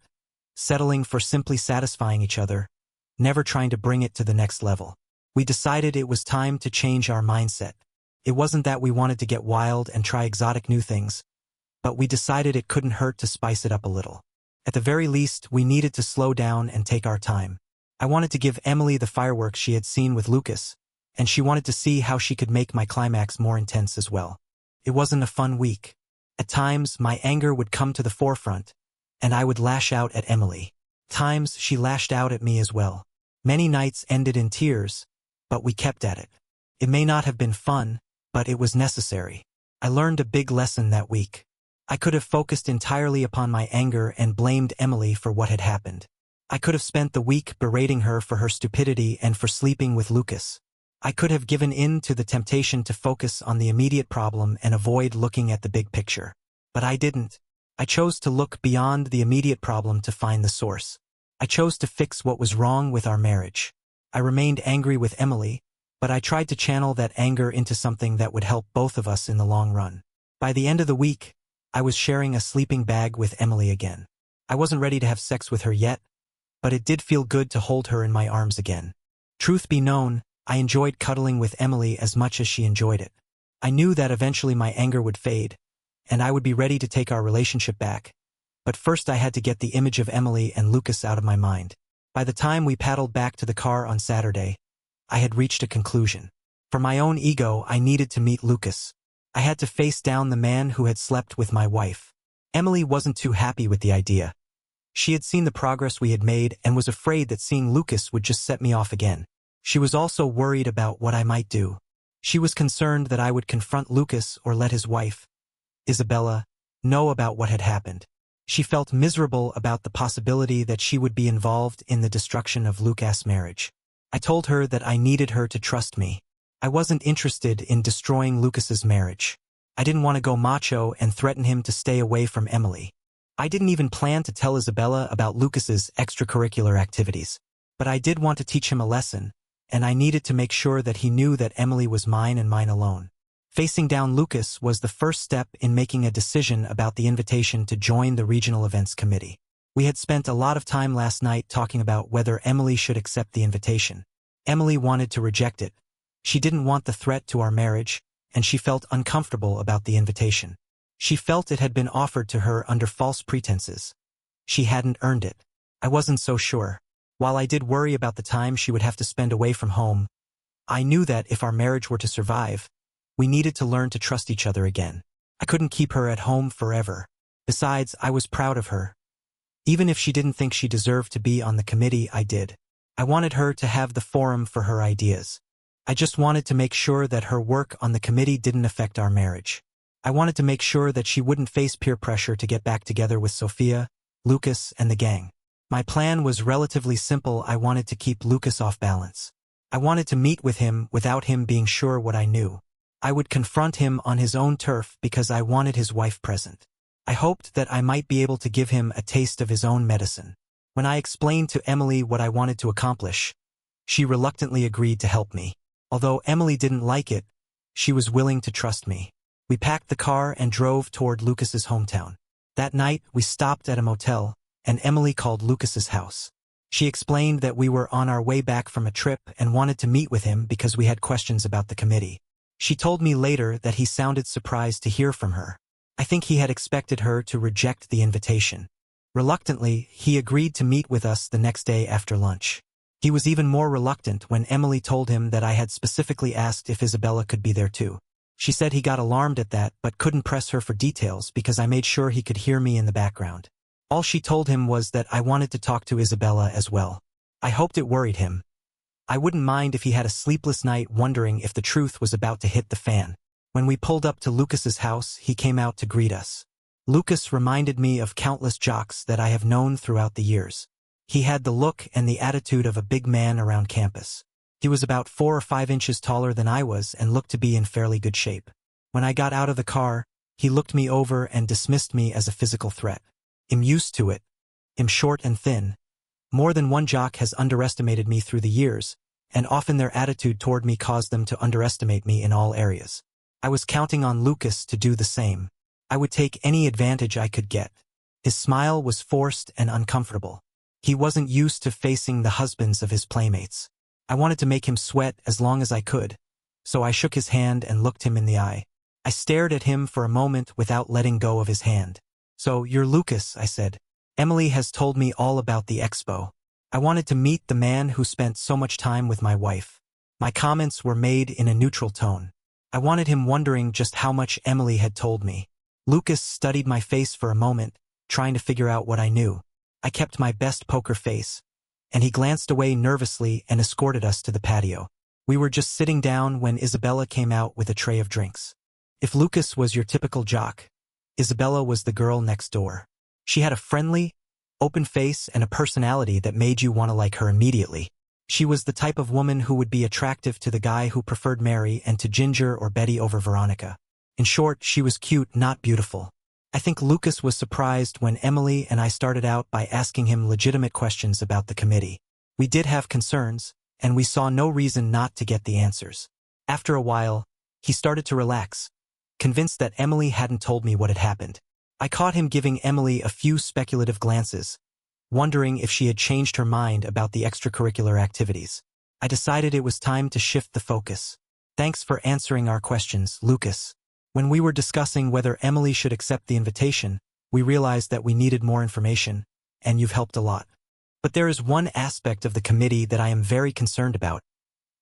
settling for simply satisfying each other, never trying to bring it to the next level. We decided it was time to change our mindset. It wasn't that we wanted to get wild and try exotic new things, but we decided it couldn't hurt to spice it up a little. At the very least, we needed to slow down and take our time. I wanted to give Emily the fireworks she had seen with Lucas, and she wanted to see how she could make my climax more intense as well. It wasn't a fun week. At times, my anger would come to the forefront, and I would lash out at Emily. Times she lashed out at me as well. Many nights ended in tears, but we kept at it. It may not have been fun, but it was necessary. I learned a big lesson that week. I could have focused entirely upon my anger and blamed Emily for what had happened. I could have spent the week berating her for her stupidity and for sleeping with Lucas. I could have given in to the temptation to focus on the immediate problem and avoid looking at the big picture. But I didn't. I chose to look beyond the immediate problem to find the source. I chose to fix what was wrong with our marriage. I remained angry with Emily, but I tried to channel that anger into something that would help both of us in the long run. By the end of the week, I was sharing a sleeping bag with Emily again. I wasn't ready to have sex with her yet, but it did feel good to hold her in my arms again. Truth be known, I enjoyed cuddling with Emily as much as she enjoyed it. I knew that eventually my anger would fade, and I would be ready to take our relationship back. But first I had to get the image of Emily and Lucas out of my mind. By the time we paddled back to the car on Saturday, I had reached a conclusion. For my own ego, I needed to meet Lucas. I had to face down the man who had slept with my wife. Emily wasn't too happy with the idea. She had seen the progress we had made and was afraid that seeing Lucas would just set me off again. She was also worried about what I might do. She was concerned that I would confront Lucas or let his wife, Isabella, know about what had happened. She felt miserable about the possibility that she would be involved in the destruction of Lucas' marriage. I told her that I needed her to trust me. I wasn't interested in destroying Lucas's marriage. I didn't want to go macho and threaten him to stay away from Emily. I didn't even plan to tell Isabella about Lucas's extracurricular activities. But I did want to teach him a lesson, and I needed to make sure that he knew that Emily was mine and mine alone. Facing down Lucas was the first step in making a decision about the invitation to join the Regional Events Committee. We had spent a lot of time last night talking about whether Emily should accept the invitation. Emily wanted to reject it. She didn't want the threat to our marriage, and she felt uncomfortable about the invitation. She felt it had been offered to her under false pretenses. She hadn't earned it. I wasn't so sure. While I did worry about the time she would have to spend away from home, I knew that if our marriage were to survive, we needed to learn to trust each other again. I couldn't keep her at home forever. Besides, I was proud of her. Even if she didn't think she deserved to be on the committee, I did. I wanted her to have the forum for her ideas. I just wanted to make sure that her work on the committee didn't affect our marriage. I wanted to make sure that she wouldn't face peer pressure to get back together with Sophia, Lucas, and the gang. My plan was relatively simple. I wanted to keep Lucas off balance. I wanted to meet with him without him being sure what I knew. I would confront him on his own turf because I wanted his wife present. I hoped that I might be able to give him a taste of his own medicine. When I explained to Emily what I wanted to accomplish, she reluctantly agreed to help me. Although Emily didn't like it, she was willing to trust me. We packed the car and drove toward Lucas's hometown. That night, we stopped at a motel, and Emily called Lucas's house. She explained that we were on our way back from a trip and wanted to meet with him because we had questions about the committee. She told me later that he sounded surprised to hear from her. I think he had expected her to reject the invitation. Reluctantly, he agreed to meet with us the next day after lunch. He was even more reluctant when Emily told him that I had specifically asked if Isabella could be there too. She said he got alarmed at that but couldn't press her for details because I made sure he could hear me in the background. All she told him was that I wanted to talk to Isabella as well. I hoped it worried him. I wouldn't mind if he had a sleepless night wondering if the truth was about to hit the fan. When we pulled up to Lucas's house, he came out to greet us. Lucas reminded me of countless jocks that I have known throughout the years. He had the look and the attitude of a big man around campus. He was about 4 or 5 inches taller than I was and looked to be in fairly good shape. When I got out of the car, he looked me over and dismissed me as a physical threat. I'm used to it. I'm short and thin. More than one jock has underestimated me through the years, and often their attitude toward me caused them to underestimate me in all areas. I was counting on Lucas to do the same. I would take any advantage I could get. His smile was forced and uncomfortable. He wasn't used to facing the husbands of his playmates. I wanted to make him sweat as long as I could, so I shook his hand and looked him in the eye. I stared at him for a moment without letting go of his hand. "So, you're Lucas," I said. "Emily has told me all about the expo. I wanted to meet the man who spent so much time with my wife." My comments were made in a neutral tone. I wanted him wondering just how much Emily had told me. Lucas studied my face for a moment, trying to figure out what I knew. I kept my best poker face, and he glanced away nervously and escorted us to the patio. We were just sitting down when Isabella came out with a tray of drinks. If Lucas was your typical jock, Isabella was the girl next door. She had a friendly, open face and a personality that made you want to like her immediately. She was the type of woman who would be attractive to the guy who preferred Mary and to Ginger or Betty over Veronica. In short, she was cute, not beautiful. I think Lucas was surprised when Emily and I started out by asking him legitimate questions about the committee. We did have concerns, and we saw no reason not to get the answers. After a while, he started to relax, convinced that Emily hadn't told me what had happened. I caught him giving Emily a few speculative glances, wondering if she had changed her mind about the extracurricular activities. I decided it was time to shift the focus. "Thanks for answering our questions, Lucas." When we were discussing whether Emily should accept the invitation, we realized that we needed more information, and you've helped a lot. But there is one aspect of the committee that I am very concerned about,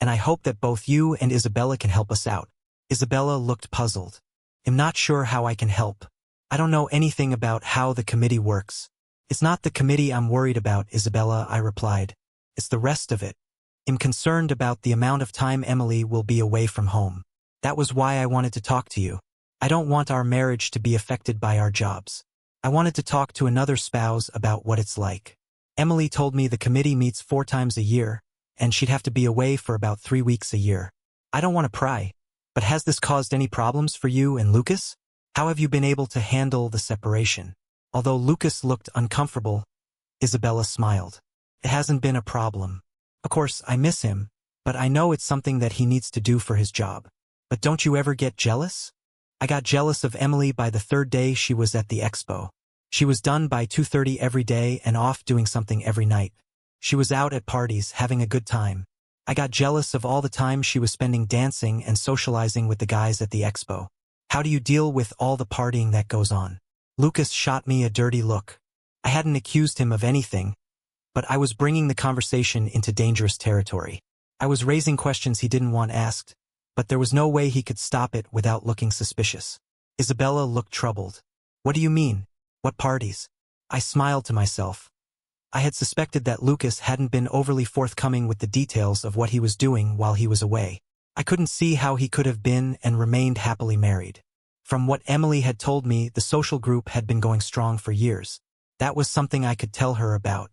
and I hope that both you and Isabella can help us out. Isabella looked puzzled. "I'm not sure how I can help. I don't know anything about how the committee works." "It's not the committee I'm worried about, Isabella," I replied. "It's the rest of it. I'm concerned about the amount of time Emily will be away from home. That was why I wanted to talk to you. I don't want our marriage to be affected by our jobs. I wanted to talk to another spouse about what it's like. Emily told me the committee meets 4 times a year, and she'd have to be away for about 3 weeks a year. I don't want to pry, but has this caused any problems for you and Lucas? How have you been able to handle the separation?" Although Lucas looked uncomfortable, Isabella smiled. "It hasn't been a problem. Of course, I miss him, but I know it's something that he needs to do for his job. But don't you ever get jealous?" I got jealous of Emily by the 3rd day she was at the expo. She was done by 2:30 every day and off doing something every night. She was out at parties, having a good time. I got jealous of all the time she was spending dancing and socializing with the guys at the expo. How do you deal with all the partying that goes on? Lucas shot me a dirty look. I hadn't accused him of anything, but I was bringing the conversation into dangerous territory. I was raising questions he didn't want asked, but there was no way he could stop it without looking suspicious. Isabella looked troubled. "What do you mean? What parties?" I smiled to myself. I had suspected that Lucas hadn't been overly forthcoming with the details of what he was doing while he was away. I couldn't see how he could have been and remained happily married. From what Emily had told me, the social group had been going strong for years. That was something I could tell her about.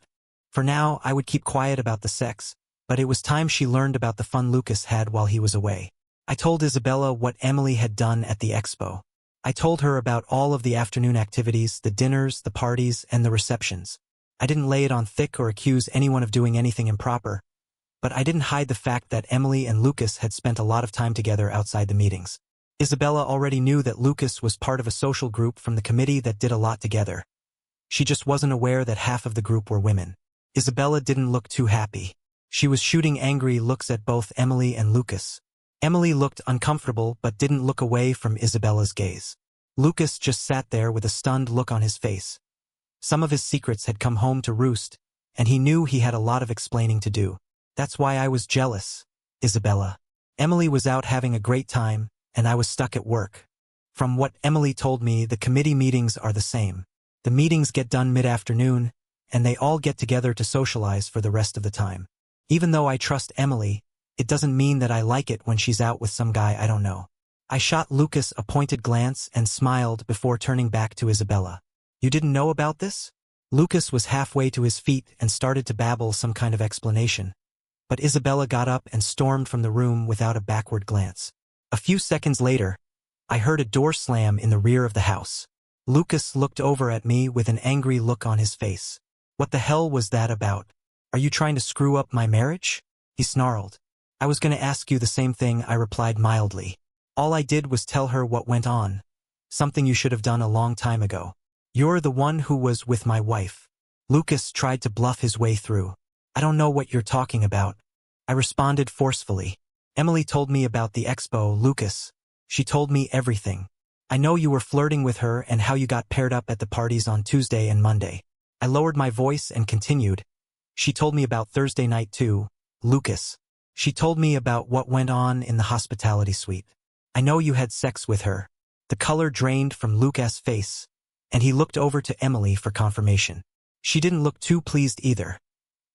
For now, I would keep quiet about the sex, but it was time she learned about the fun Lucas had while he was away. I told Isabella what Emily had done at the expo. I told her about all of the afternoon activities, the dinners, the parties, and the receptions. I didn't lay it on thick or accuse anyone of doing anything improper, but I didn't hide the fact that Emily and Lucas had spent a lot of time together outside the meetings. Isabella already knew that Lucas was part of a social group from the committee that did a lot together. She just wasn't aware that half of the group were women. Isabella didn't look too happy. She was shooting angry looks at both Emily and Lucas. Emily looked uncomfortable but didn't look away from Isabella's gaze. Lucas just sat there with a stunned look on his face. Some of his secrets had come home to roost, and he knew he had a lot of explaining to do. That's why I was jealous, Isabella. Emily was out having a great time, and I was stuck at work. From what Emily told me, the committee meetings are the same. The meetings get done mid-afternoon, and they all get together to socialize for the rest of the time. Even though I trust Emily, it doesn't mean that I like it when she's out with some guy I don't know. I shot Lucas a pointed glance and smiled before turning back to Isabella. You didn't know about this? Lucas was halfway to his feet and started to babble some kind of explanation. But Isabella got up and stormed from the room without a backward glance. A few seconds later, I heard a door slam in the rear of the house. Lucas looked over at me with an angry look on his face. What the hell was that about? Are you trying to screw up my marriage? He snarled. I was going to ask you the same thing, I replied mildly. All I did was tell her what went on. Something you should have done a long time ago. You're the one who was with my wife. Lucas tried to bluff his way through. I don't know what you're talking about. I responded forcefully. Emily told me about the expo, Lucas. She told me everything. I know you were flirting with her and how you got paired up at the parties on Tuesday and Monday. I lowered my voice and continued. She told me about Thursday night too, Lucas. She told me about what went on in the hospitality suite. I know you had sex with her. The color drained from Lucas' face, and he looked over to Emily for confirmation. She didn't look too pleased either.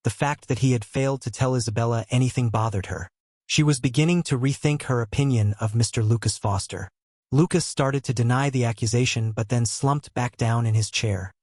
The fact that he had failed to tell Isabella anything bothered her. She was beginning to rethink her opinion of Mr. Lucas Foster. Lucas started to deny the accusation but then slumped back down in his chair.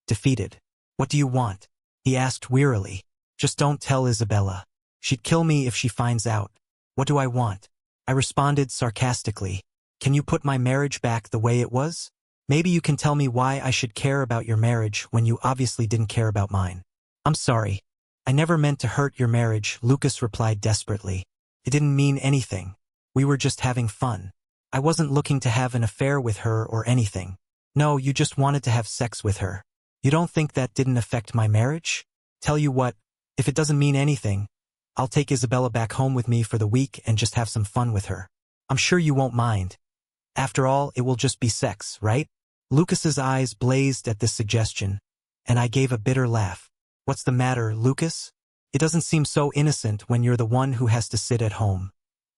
Defeated. What do you want? He asked wearily. Just don't tell Isabella. She'd kill me if she finds out. What do I want? I responded sarcastically. Can you put my marriage back the way it was? Maybe you can tell me why I should care about your marriage when you obviously didn't care about mine. I'm sorry. I never meant to hurt your marriage, Lucas replied desperately. It didn't mean anything. We were just having fun. I wasn't looking to have an affair with her or anything. No, you just wanted to have sex with her. You don't think that didn't affect my marriage? Tell you what, if it doesn't mean anything, I'll take Isabella back home with me for the week and just have some fun with her. I'm sure you won't mind. After all, it will just be sex, right? Lucas's eyes blazed at this suggestion, and I gave a bitter laugh. What's the matter, Lucas? It doesn't seem so innocent when you're the one who has to sit at home.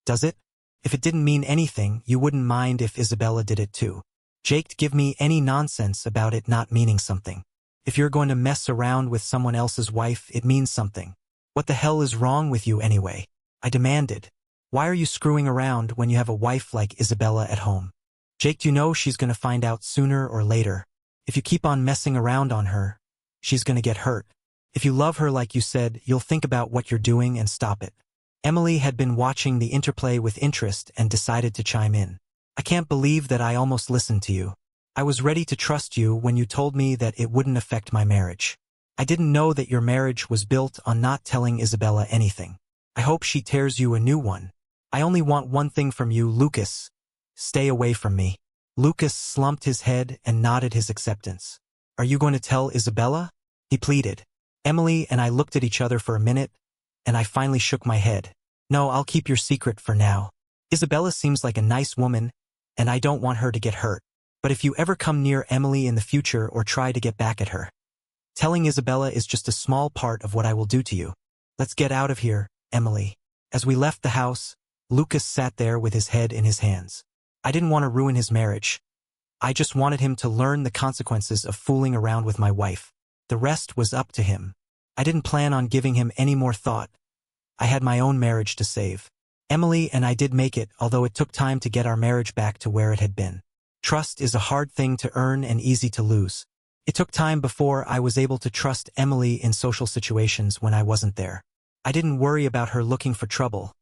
Does it? If it didn't mean anything, you wouldn't mind if Isabella did it too. Jake, give me any nonsense about it not meaning something. If you're going to mess around with someone else's wife, it means something. What the hell is wrong with you anyway? I demanded. Why are you screwing around when you have a wife like Isabella at home? Jake, you know she's going to find out sooner or later. If you keep on messing around on her, she's going to get hurt. If you love her like you said, you'll think about what you're doing and stop it. Emily had been watching the interplay with interest and decided to chime in. I can't believe that I almost listened to you. I was ready to trust you when you told me that it wouldn't affect my marriage. I didn't know that your marriage was built on not telling Isabella anything. I hope she tears you a new one. I only want one thing from you, Lucas. Stay away from me. Lucas slumped his head and nodded his acceptance. Are you going to tell Isabella? He pleaded. Emily and I looked at each other for a minute, and I finally shook my head. No, I'll keep your secret for now. Isabella seems like a nice woman, and I don't want her to get hurt. But if you ever come near Emily in the future or try to get back at her, telling Isabella is just a small part of what I will do to you. Let's get out of here, Emily. As we left the house, Lucas sat there with his head in his hands. I didn't want to ruin his marriage. I just wanted him to learn the consequences of fooling around with my wife. The rest was up to him. I didn't plan on giving him any more thought. I had my own marriage to save. Emily and I did make it, although it took time to get our marriage back to where it had been. Trust is a hard thing to earn and easy to lose. It took time before I was able to trust Emily in social situations when I wasn't there. I didn't worry about her looking for trouble.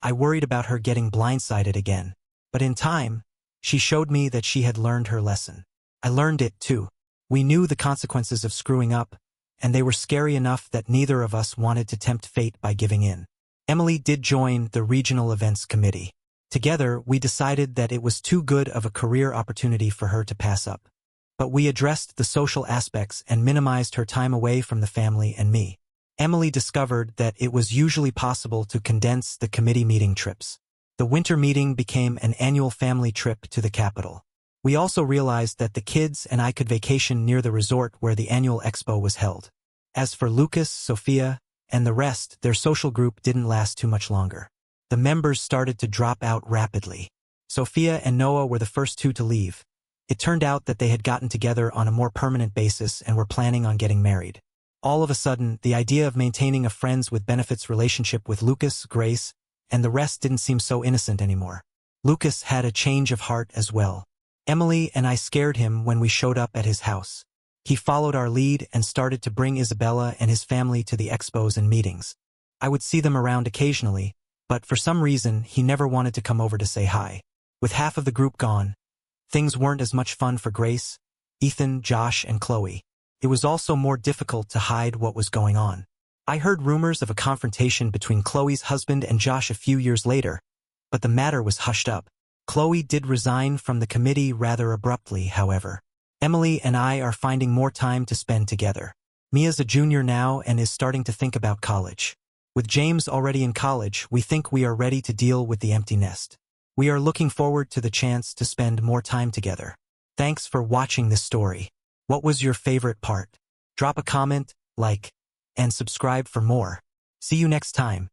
I worried about her getting blindsided again. But in time, she showed me that she had learned her lesson. I learned it too. We knew the consequences of screwing up, and they were scary enough that neither of us wanted to tempt fate by giving in. Emily did join the regional events committee. Together, we decided that it was too good of a career opportunity for her to pass up. But we addressed the social aspects and minimized her time away from the family and me. Emily discovered that it was usually possible to condense the committee meeting trips. The winter meeting became an annual family trip to the capital. We also realized that the kids and I could vacation near the resort where the annual expo was held. As for Lucas, Sophia, and the rest, their social group didn't last too much longer. The members started to drop out rapidly. Sophia and Noah were the first two to leave. It turned out that they had gotten together on a more permanent basis and were planning on getting married. All of a sudden, the idea of maintaining a friends with benefits relationship with Lucas, Grace, and the rest didn't seem so innocent anymore. Lucas had a change of heart as well. Emily and I scared him when we showed up at his house. He followed our lead and started to bring Isabella and his family to the expos and meetings. I would see them around occasionally, but for some reason he never wanted to come over to say hi. With half of the group gone, things weren't as much fun for Grace, Ethan, Josh, and Chloe. It was also more difficult to hide what was going on. I heard rumors of a confrontation between Chloe's husband and Josh a few years later, but the matter was hushed up. Chloe did resign from the committee rather abruptly, however. Emily and I are finding more time to spend together. Mia's a junior now and is starting to think about college. With James already in college, we think we are ready to deal with the empty nest. We are looking forward to the chance to spend more time together. Thanks for watching this story. What was your favorite part? Drop a comment, like, and subscribe for more. See you next time.